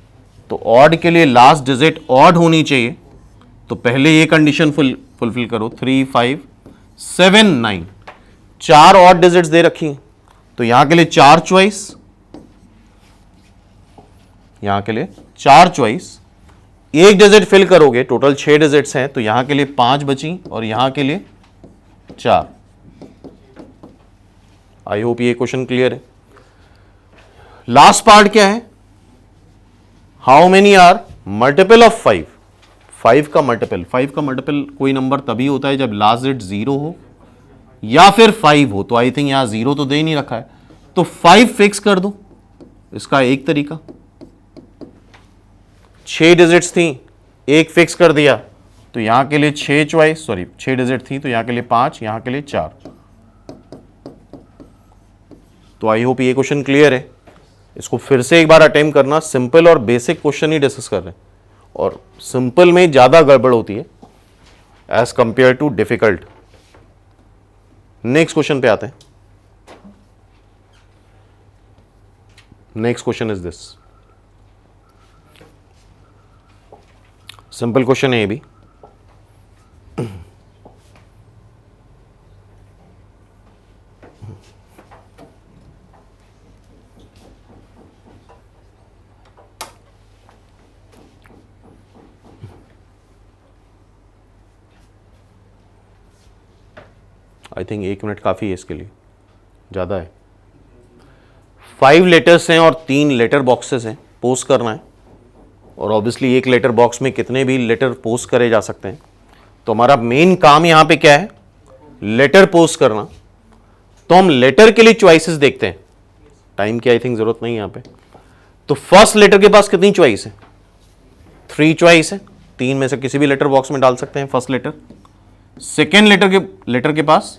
A: तो ऑड के लिए लास्ट डिजिट ऑड होनी चाहिए। तो पहले ये कंडीशन फुलफिल करो। 3, 5, 7, 9, 4 ऑड डिजिट्स दे रखी हैं। तो यहां के लिए 4 चॉइस, यहां के लिए 4 चॉइस, एक डिजिट फिल करोगे, टोटल 6 डिजिट्स हैं। तो यहां के लिए 5 बची और यहां के लिए 4। आई होप ये क्वेश्चन क्लियर है। लास्ट पार्ट क्या है? How many are multiple of 5। 5 का मल्टीपल, 5 का मल्टीपल कोई नंबर तभी होता है जब लास्ट डिजिट 0 हो या फिर 5 हो। तो आई थिंक यहां 0 तो दे ही नहीं रखा है, तो 5 फिक्स कर दो। इसका एक तरीका, 6 डिजिट्स थी, एक फिक्स कर दिया, तो यहां के लिए 6 चॉइस, सॉरी 6 डिजिट थी, तो यहां के लिए 5, यहां के लिए 4। तो आई होप ये क्वेश्चन क्लियर है। इसको फिर से एक बार अटेम्प्ट करना। सिंपल और बेसिक क्वेश्चन ही डिस्कस कर रहे हैं, और सिंपल में ज्यादा गड़बड़ होती है as compare to difficult. Next question पे आते हैं। Next question is this, simple question है ये भी। आई थिंक 1 मिनट काफ़ी है इसके लिए, ज़्यादा है। 5 लेटर्स हैं और 3 लेटर बॉक्सेस हैं, पोस्ट करना है। और ऑब्वियसली एक लेटर बॉक्स में कितने भी लेटर पोस्ट करे जा सकते हैं। तो हमारा मेन काम यहाँ पे क्या है, लेटर पोस्ट करना। तो हम लेटर के लिए चॉइसेस देखते हैं, टाइम की आई थिंक जरूरत नहीं है यहाँ पे। तो फर्स्ट लेटर के पास कितनी चॉइस है, 3 चॉइस है, 3 में से किसी भी लेटर बॉक्स में डाल सकते हैं फर्स्ट लेटर। सेकेंड लेटर के पास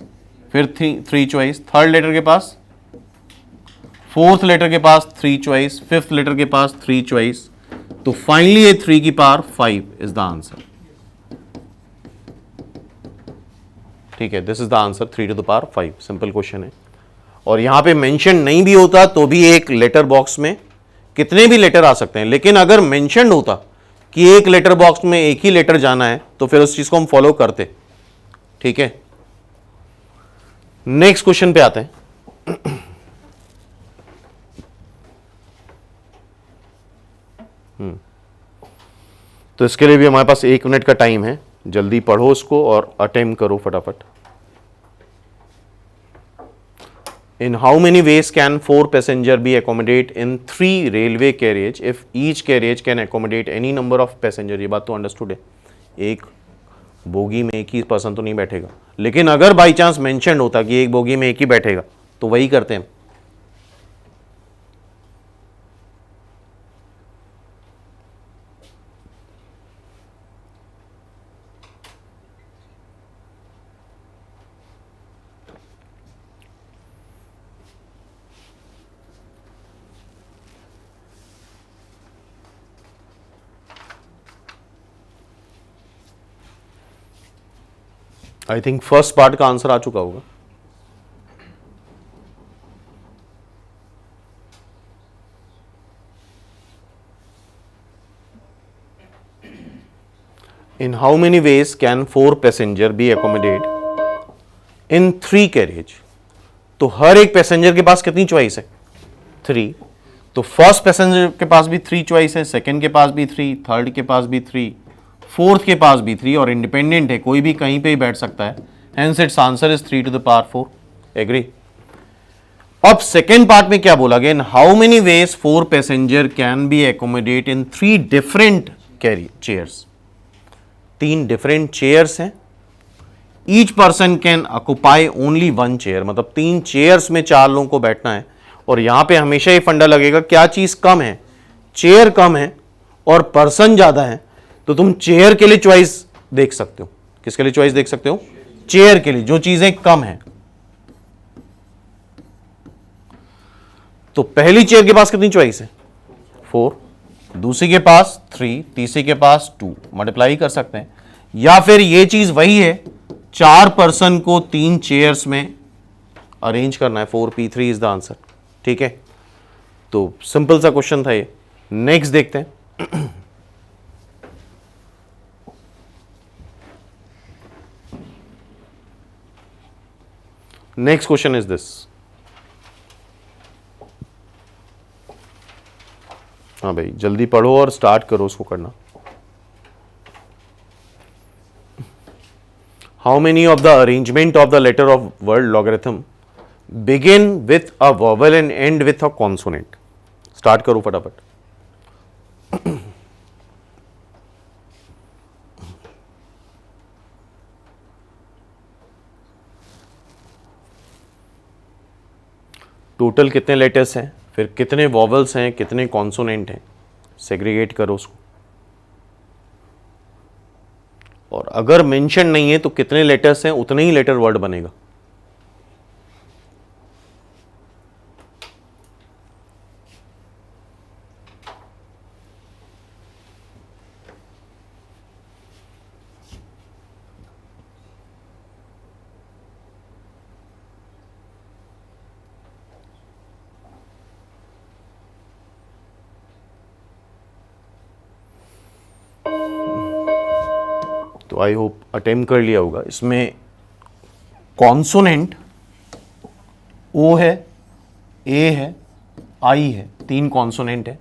A: फिर 3 चॉइस, थर्ड लेटर के पास, फोर्थ लेटर के पास 3 चॉइस, फिफ्थ लेटर के पास 3 चॉइस। तो फाइनली ये 3 की पावर 5 इज द आंसर। ठीक है, this is the answer, 3 to the power 5। Simple question है। और यहां पे मेंशन नहीं भी होता तो भी एक लेटर बॉक्स में कितने भी लेटर आ सकते हैं, लेकिन अगर मेंशन होता कि एक लेटर बॉक्स में एक ही लेटर जाना है तो फिर उस चीज को हम फॉलो करते। ठीक है, नेक्स्ट क्वेश्चन पे आते हैं। तो इसके लिए भी हमारे पास 1 मिनट का टाइम है, जल्दी पढ़ो इसको और अटेम्प्ट करो फटाफट। In how many ways can 4 passenger be accommodate in 3 railway carriage if each carriage can accommodate any number of passenger? ये बात तो अंडरस्टूड है, एक बोगी में एक ही पर्सन तो नहीं बैठेगा, लेकिन अगर बाई चांस मेंशन होता कि एक बोगी में एक ही बैठेगा तो वही करते हैं। आई थिंक फर्स्ट पार्ट का आंसर आ चुका होगा। In how many ways can 4 passenger be accommodated in 3 carriage? तो हर एक पैसेंजर के पास कितनी चॉइस है, 3। तो फर्स्ट पैसेंजर के पास भी 3 चॉइस है, सेकंड के पास भी 3, थर्ड के पास भी 3, फोर्थ के पास भी 3, और इंडिपेंडेंट है, कोई भी कहीं पे ही बैठ सकता है। Hence its answer is 3 to the power 4। Agree. अब सेकेंड पार्ट में क्या बोला गया, in how many ways 4 passenger can be accommodate in 3 different chairs. 3 different chairs हैं, each person can occupy only 1 chair, मतलब 3 चेयर्स में 4 लोगों को बैठना है। और यहां पे हमेशा ये फंडा लगेगा, क्या चीज कम है, चेयर कम है और पर्सन ज्यादा है, तो तुम चेयर के लिए चॉइस देख सकते हो। किसके लिए चॉइस देख सकते हो, चेयर के लिए, जो चीजें कम है। तो पहली चेयर के पास कितनी चॉइस है, 4, दूसरी के पास 3, तीसरी के पास 2, मल्टीप्लाई कर सकते हैं। या फिर ये चीज वही है, 4 पर्सन को 3 चेयर्स में अरेंज करना है, 4p3 इज द आंसर। ठीक है, तो सिंपल सा क्वेश्चन था ये। नेक्स्ट देखते हैं। Next question is this. हाँ भाई, जल्दी पढ़ो और स्टार्ट करो उसको करना। How many of the arrangement of the letter of word logarithm begin with a vowel and end with a consonant? Start करो फटाफट। टोटल कितने लेटर्स हैं, फिर कितने वॉवल्स हैं, कितने कॉन्सोनेंट हैं, सेग्रीगेट करो उसको। और अगर मेंशन नहीं है तो कितने लेटर्स हैं उतने ही लेटर वर्ड बनेगा। तो आई होप अटेम्प्ट कर लिया होगा। इसमें कॉन्सोनेंट ओ है, ए है, आई है, 3 कॉन्सोनेंट है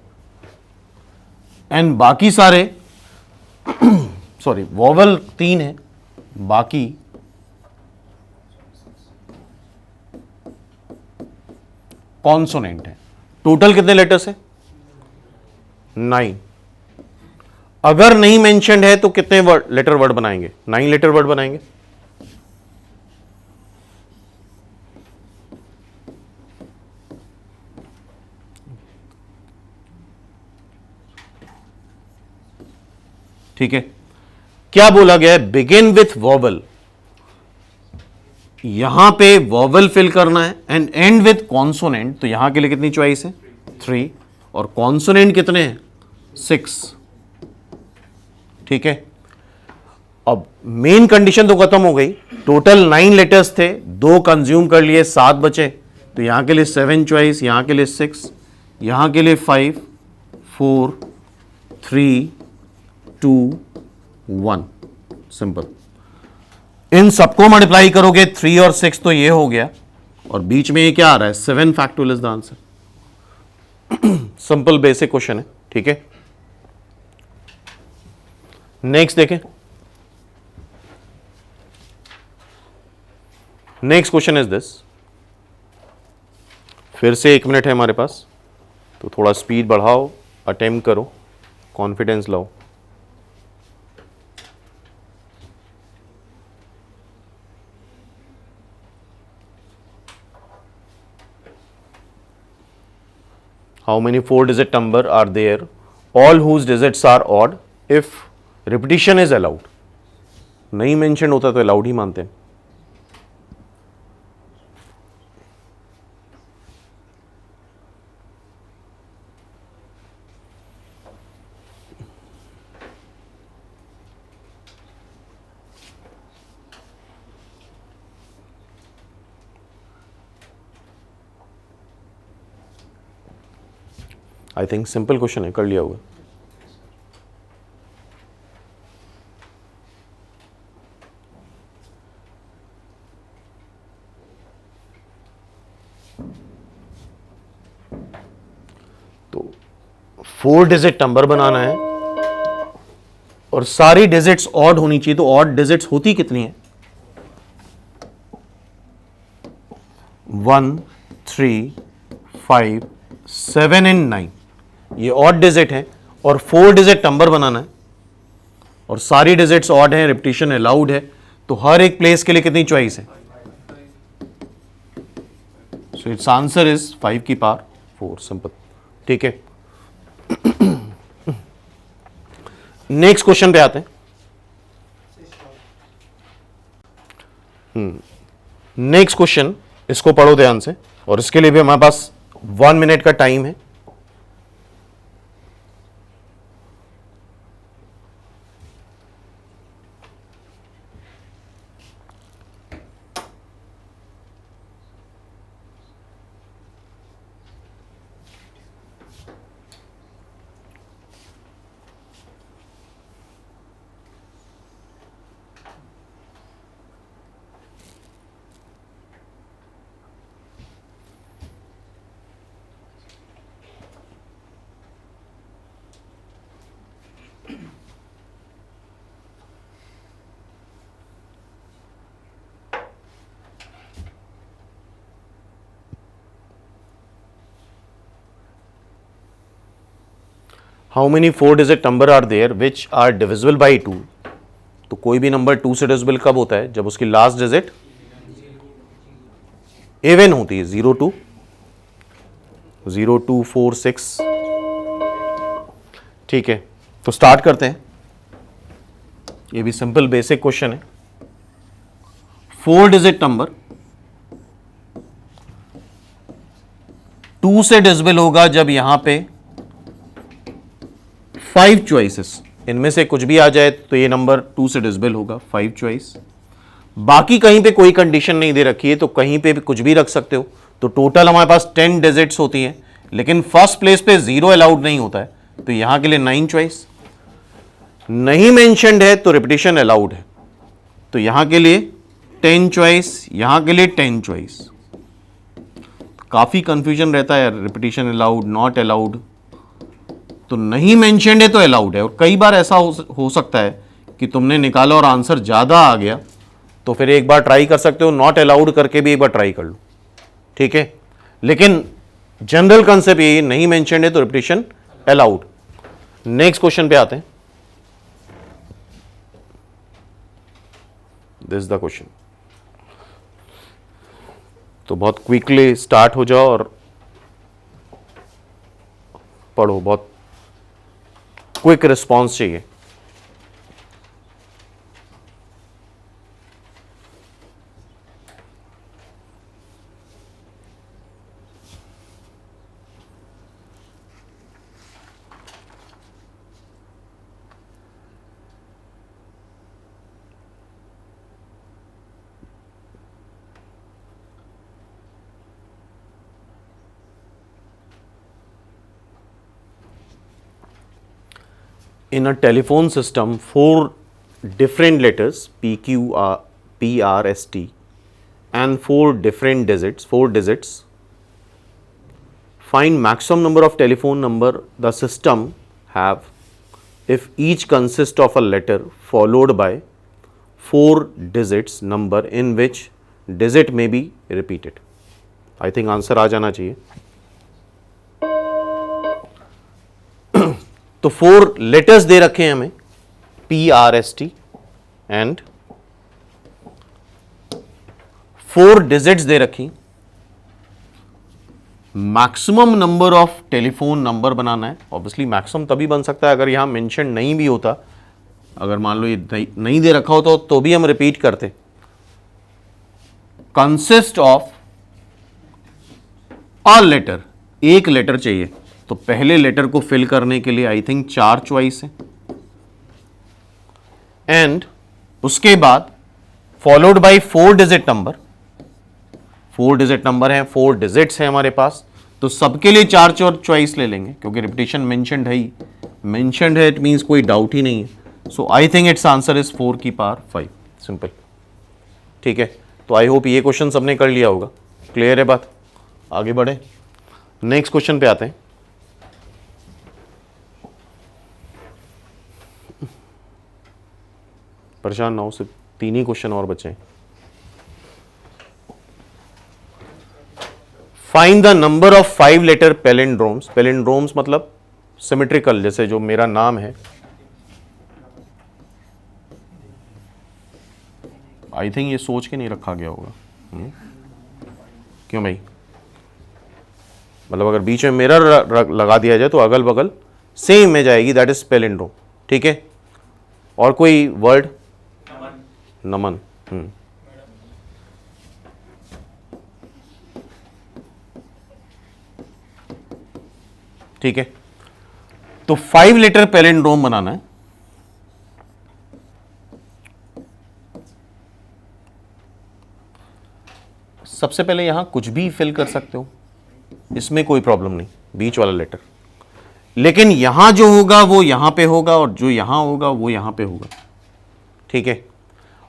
A: एंड बाकी सारे सॉरी वॉवल 3 है, बाकी कॉन्सोनेंट है। टोटल कितने लेटर्स है? 9। अगर नहीं मेंशन्ड है तो कितने लेटर वर्ड बनाएंगे? 9 लेटर वर्ड बनाएंगे। ठीक है, क्या बोला गया है? Begin with vowel. यहां पे वॉवल फिल करना है एंड एंड विथ कॉन्सोनेंट। तो यहां के लिए कितनी चॉइस है? 3। और कॉन्सोनेंट कितने हैं? 6। ठीक है, अब मेन कंडीशन तो खत्म हो गई। टोटल 9 लेटर्स थे, 2 कंज्यूम कर लिए, 7 बचे। तो यहां के लिए 7 चॉइस, यहां के लिए 6, यहां के लिए 5, 4, 3, 2, 1। सिंपल। इन सबको मल्टीप्लाई करोगे 3 और 6 तो ये हो गया, और बीच में ये क्या आ रहा है? 7 factorial is the answer. Simple basic question है। ठीक है, नेक्स्ट देखें। Next question is this. फिर से 1 मिनट है हमारे पास, तो थोड़ा स्पीड बढ़ाओ, अटेम्प्ट करो, कॉन्फिडेंस लाओ। How many 4-digit number are there, all whose digits are odd if repetition is allowed? नहीं मेंशन होता तो अलाउड ही मानते हैं। आई थिंक सिंपल क्वेश्चन है, कर लिया होगा। तो 4 डिजिट नंबर बनाना है और सारी डिजिट्स ऑड होनी चाहिए। तो ऑड डिजिट्स होती कितनी है? 1, 3, 5, 7 एंड 9। ये ऑड डिजिट है और 4 डिजिट नंबर बनाना है और सारी डिजिट्स ऑड हैं, रिपीटिशन अलाउड है। तो हर एक प्लेस के लिए कितनी चॉइस है? सो इट्स आंसर इज 5 की पावर 4। सिंपल। ठीक है, नेक्स्ट क्वेश्चन पे आते हैं। नेक्स्ट क्वेश्चन, इसको पढ़ो ध्यान से, और इसके लिए भी हमारे पास 1 मिनट का टाइम है। How many 4 digit number are there which are divisible by 2? तो कोई भी नंबर 2 से डिविजिबल कब होता है? जब उसकी लास्ट डिजिट इवन होती है। 0 2, 0 2 4 6। ठीक है, तो स्टार्ट करते हैं। ये भी सिंपल बेसिक क्वेश्चन है। 4 डिजिट नंबर 2 से डिविजिबल होगा जब यहां पे 5 चॉइसेस, इनमें से कुछ भी आ जाए तो ये नंबर 2 से डिविजिबल होगा। 5 चॉइस, बाकी कहीं पे कोई कंडीशन नहीं दे रखी है तो कहीं पे भी कुछ भी रख सकते हो। तो टोटल हमारे पास 10 डिजिट्स होती हैं, लेकिन फर्स्ट प्लेस पे 0 अलाउड नहीं होता है। तो यहां के लिए 9 चॉइस। नहीं मेंशन्ड है तो रिपीटिशन अलाउड है। तो यहां के लिए 10 चॉइस, यहां के लिए 10 चॉइस। काफी कंफ्यूजन रहता है यार, रिपीटिशन अलाउड, नॉट अलाउड। तो नहीं मेंशन्ड है तो अलाउड है, और कई बार ऐसा हो सकता है कि तुमने निकाला और आंसर ज्यादा आ गया, तो फिर एक बार ट्राई कर सकते हो, नॉट अलाउड करके भी एक बार ट्राई कर लो, ठीक है। लेकिन जनरल कंसेप्ट ये नहीं मेंशन्ड है तो रिपीटिशन अलाउड। नेक्स्ट क्वेश्चन पे आते हैं। This is the question. तो बहुत क्विकली स्टार्ट हो जाओ और पढ़ो, बहुत क्विक रिस्पॉन्स चाहिए। In a telephone system, 4 different letters P, Q, R, P, R, S, T and 4 different digits. Find maximum number of telephone number the system have if each consists of a letter followed by 4 digits number in which digit may be repeated. I think answer आ जाना चाहिए। तो 4 letters दे रखे हैं हमें, PRST and 4 digits दे रखी। Maximum number of telephone number बनाना है। ऑब्वियसली मैक्सिमम तभी बन सकता है अगर यहां मेंशन नहीं भी होता। अगर मान लो ये नहीं दे रखा होता तो भी हम रिपीट करते। कंसिस्ट ऑफ अ लेटर, एक लेटर चाहिए, तो पहले लेटर को फिल करने के लिए आई थिंक 4 चॉइस है, एंड उसके बाद followed by 4 digit number. 4 digit number है, 4 डिजिट्स है हमारे पास, तो सबके लिए 4 चॉइस ले लेंगे क्योंकि रिपीटिशन मेंशन्ड है ही। मेंशन्ड है, इट मींस कोई डाउट ही नहीं है। So I think its answer is 4 की पावर 5, सिंपल, ठीक है। तो आई होप ये क्वेश्चन सबने कर लिया होगा। क्लियर है बात? आगे बढ़े, नेक्स्ट क्वेश्चन पे आते हैं। परेशान ना हो, सिर्फ 3 ही क्वेश्चन और बचे। Find the number of 5 letter palindromes. Palindromes मतलब सिमेट्रिकल, जैसे जो मेरा नाम है, आई थिंक ये सोच के नहीं रखा गया होगा। क्यों भाई? मतलब अगर बीच में मिरर लगा दिया जाए तो अगल बगल सेम में जाएगी, दैट इज पैलिंड्रोम, ठीक है। और कोई वर्ड? नमन। ठीक है, तो 5 लेटर पैलिंड्रोम बनाना है। सबसे पहले यहां कुछ भी फिल कर सकते हो, इसमें कोई प्रॉब्लम नहीं, बीच वाला लेटर। लेकिन यहां जो होगा वो यहां पे होगा और जो यहां होगा वो यहां पे होगा, ठीक है।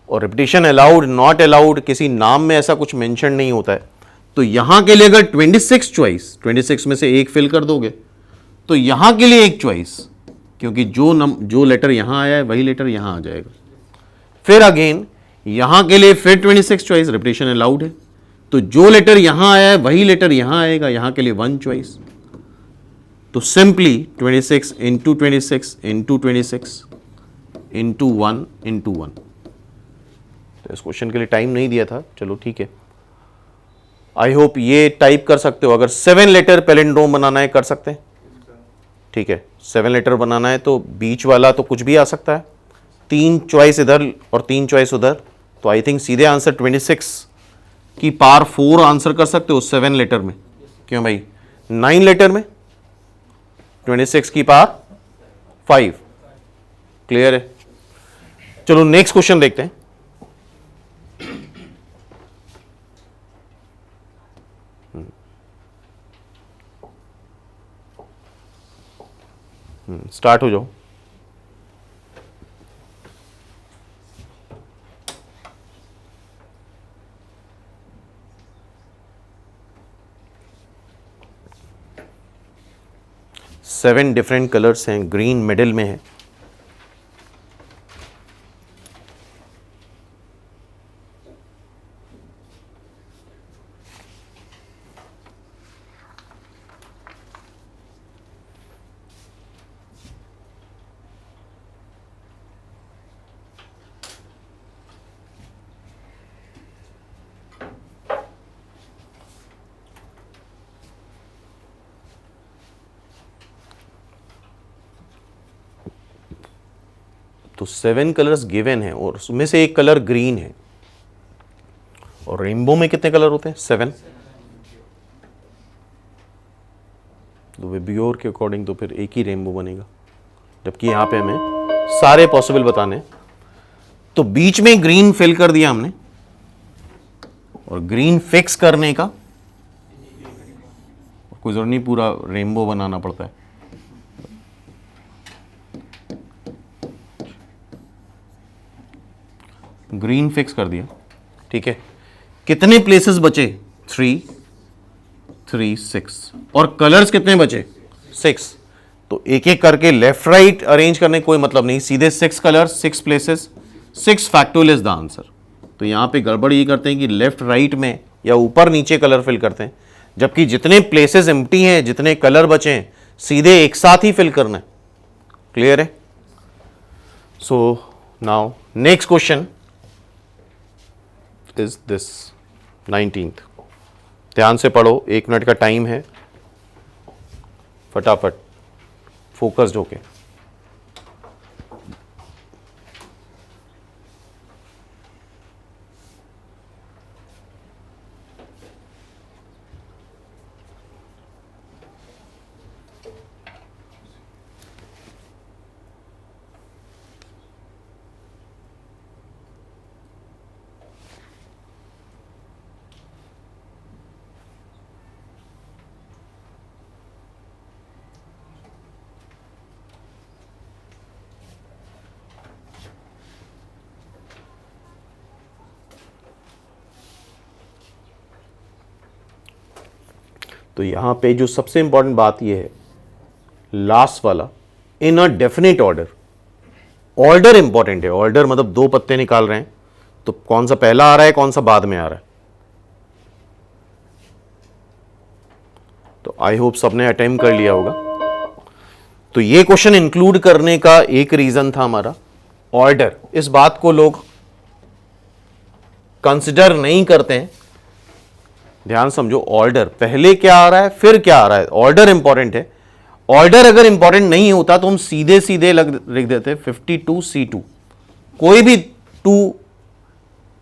A: और रिपीटिशन अलाउड, नॉट अलाउड, किसी नाम में ऐसा कुछ मेंशन नहीं होता है। तो यहां के लिए अगर 26 चॉइस, 26 में से एक फिल कर दोगे तो यहां के लिए एक चॉइस, क्योंकि जो लेटर यहां आया है वही लेटर यहां आ जाएगा। फिर अगेन यहां के लिए फिर 26 चॉइस, रिपीटिशन अलाउड है, तो जो लेटर यहां आया है वही लेटर यहां आएगा, यहां के लिए 1 चॉइस। तो simply 26 into 26 into 26 into 1 into 1। तो इस क्वेश्चन के लिए टाइम नहीं दिया था, चलो ठीक है। आई होप ये टाइप कर सकते हो। अगर 7 लेटर पैलिंड्रोम बनाना है कर सकते हैं, ठीक है। 7 लेटर बनाना है तो बीच वाला तो कुछ भी आ सकता है, 3 चॉइस इधर और 3 चॉइस उधर, तो आई थिंक सीधे आंसर 26 की पावर 4 आंसर कर सकते हो 7 लेटर में। क्यों भाई? 9 लेटर में 26 की पावर 5। क्लियर है? चलो नेक्स्ट क्वेश्चन देखते हैं। स्टार्ट हो जाओ। 7 डिफरेंट कलर्स हैं, ग्रीन मिडिल में है। तो 7 कलर्स गिवन है और उसमें से एक कलर ग्रीन है। और रेनबो में कितने कलर होते हैं? 7। तो विबियोर के अकॉर्डिंग तो फिर एक ही रेनबो बनेगा, जबकि यहां पे हमें सारे पॉसिबल बताने हैं। तो बीच में ग्रीन फिल कर दिया हमने, और ग्रीन फिक्स करने का कोई जरूरत नहीं, पूरा रेनबो बनाना पड़ता है। ग्रीन फिक्स कर दिया, ठीक है। कितने प्लेसेस बचे? 3, 3, 6। और कलर्स कितने बचे? 6। तो एक एक करके लेफ्ट राइट अरेंज करने कोई मतलब नहीं, सीधे 6 colours 6 places 6 factorial is the answer. तो यहां पे गड़बड़ ये करते हैं कि लेफ्ट राइट में या ऊपर नीचे कलर फिल करते हैं, जबकि जितने प्लेसेस एम्प्टी हैं, जितने कलर बचे हैं, सीधे एक साथ ही फिल करना है। क्लियर है? So now next question is this 19th। ध्यान से पढ़ो, 1 मिनट का टाइम है, फटाफट फोकस्ड होके। तो यहां पे जो सबसे इंपॉर्टेंट बात यह है, लास्ट वाला, in a definite order. Order important है। ऑर्डर मतलब 2 पत्ते निकाल रहे हैं, तो कौन सा पहला आ रहा है, कौन सा बाद में आ रहा है। तो आई होप सबने अटेम्प्ट कर लिया होगा। तो ये क्वेश्चन इंक्लूड करने का एक रीजन था हमारा ऑर्डर। इस बात को लोग कंसिडर नहीं करते हैं। ध्यान समझो, ऑर्डर पहले क्या आ रहा है, फिर क्या आ रहा है। ऑर्डर इंपॉर्टेंट है। ऑर्डर अगर इंपॉर्टेंट नहीं होता तो हम सीधे सीधे लिख देते 52C2। कोई भी 2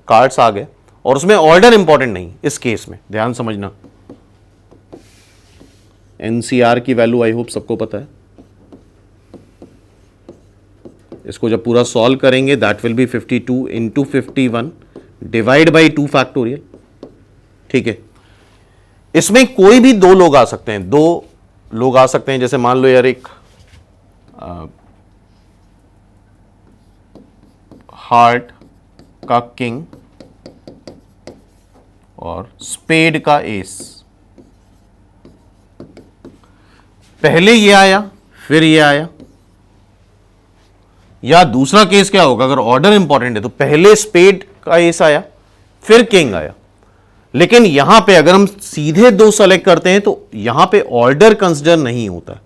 A: कार्ड्स आ गए और उसमें ऑर्डर इंपॉर्टेंट नहीं इस केस में। ध्यान समझना, एनसीआर की वैल्यू आई होप सबको पता है। इसको जब पूरा सॉल्व करेंगे, that will be 52 into 51 divide by 2 factorial. ठीक है, इसमें कोई भी 2 लोग आ सकते हैं। 2 लोग आ सकते हैं, जैसे मान लो यार एक हार्ट का किंग और स्पेड का एस। पहले ये आया फिर ये आया। या दूसरा केस क्या होगा, अगर ऑर्डर इंपॉर्टेंट है तो पहले स्पेड का एस आया फिर किंग आया। लेकिन यहां पे अगर हम सीधे 2 सेलेक्ट करते हैं तो यहां पे ऑर्डर कंसीडर नहीं होता।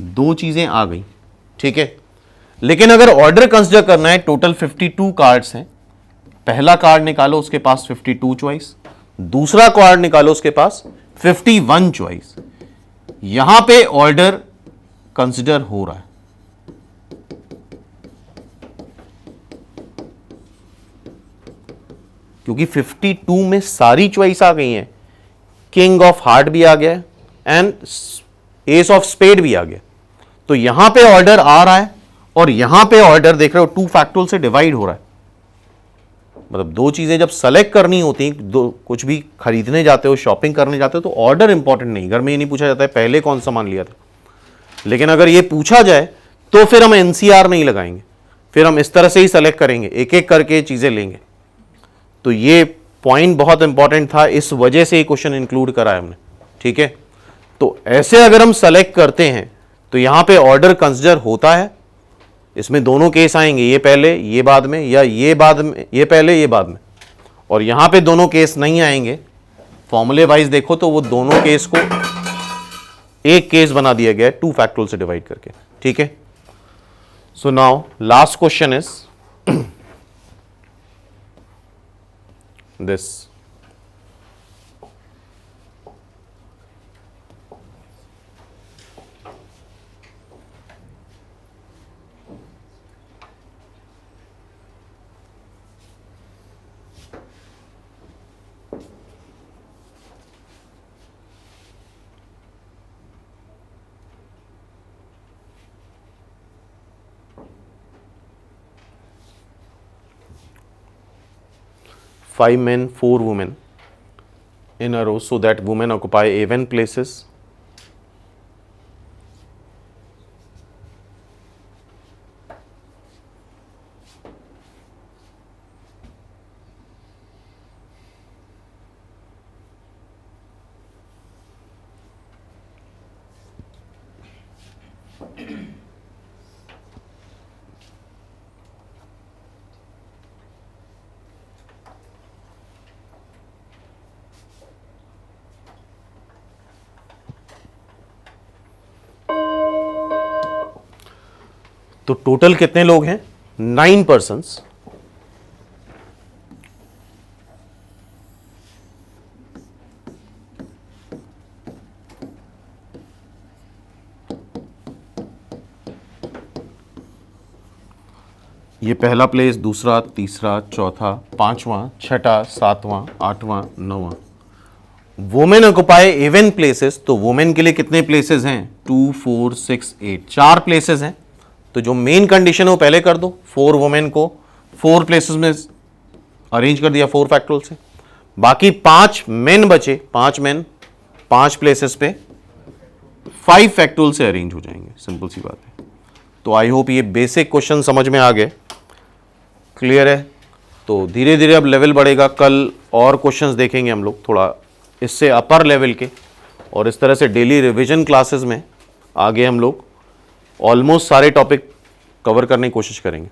A: दो चीजें आ गई, ठीक है। लेकिन अगर ऑर्डर कंसीडर करना है, टोटल 52 कार्ड्स हैं। पहला कार्ड निकालो, उसके पास 52 चॉइस। दूसरा कार्ड निकालो, उसके पास 51 चॉइस। यहां पे ऑर्डर कंसिडर हो रहा है। क्योंकि 52 में सारी चॉइस आ गई हैं। किंग ऑफ हार्ट भी आ गया एंड एस ऑफ स्पेड भी आ गया। तो यहां पे ऑर्डर आ रहा है और यहां पे ऑर्डर देख रहे हो 2 फैक्टोरियल से डिवाइड हो रहा है। मतलब 2 चीजें जब सेलेक्ट करनी होती, कुछ भी खरीदने जाते हो, शॉपिंग करने जाते हो, तो ऑर्डर इंपॉर्टेंट नहीं। घर में ये नहीं पूछा जाता है पहले कौन सामान लिया था। लेकिन अगर ये पूछा जाए तो फिर हम एनसीआर नहीं लगाएंगे। फिर हम इस तरह से ही सेलेक्ट करेंगे, एक एक करके चीज़ें लेंगे। तो ये पॉइंट बहुत इंपॉर्टेंट था, इस वजह से ये क्वेश्चन इंक्लूड करा है हमने, ठीक है। तो ऐसे अगर हम सेलेक्ट करते हैं तो यहां पे ऑर्डर कंसिडर होता है, इसमें दोनों केस आएंगे, ये पहले ये बाद में, या ये बाद में ये पहले ये बाद में, और यहां पे दोनों केस नहीं आएंगे। फॉर्मूले वाइज देखो तो वो दोनों केस को एक केस बना दिया गया है 2 फैक्टोरियल से डिवाइड करके, ठीक है। So now last question is this, five men, 4 women in a row, so that women occupy even places. तो टोटल कितने लोग हैं? 9 पर्सन्स। ये पहला प्लेस, दूसरा, तीसरा, चौथा, पांचवां, छठा, सातवां, आठवां, नौवां। वुमेन ऑक्युपाई इवन प्लेसेस, तो वुमेन के लिए कितने प्लेसेस हैं? 2, 4, 6, 8, 4 प्लेसेस हैं। तो जो मेन कंडीशन है वो पहले कर दो, 4 वुमेन को 4 प्लेसेस में अरेंज कर दिया 4 फैक्टोरियल से। बाकी 5 मेन बचे, 5 मेन 5 प्लेसेस पे 5 फैक्टोरियल से अरेंज हो जाएंगे, सिंपल सी बात है। तो आई होप ये बेसिक क्वेश्चन समझ में आ गए, क्लियर है। तो धीरे धीरे अब लेवल बढ़ेगा, कल और क्वेश्चंस देखेंगे हम लोग थोड़ा इससे अपर लेवल के, और इस तरह से डेली रिवीजन क्लासेस में आगे हम लोग ऑलमोस्ट सारे टॉपिक कवर करने की कोशिश करेंगे।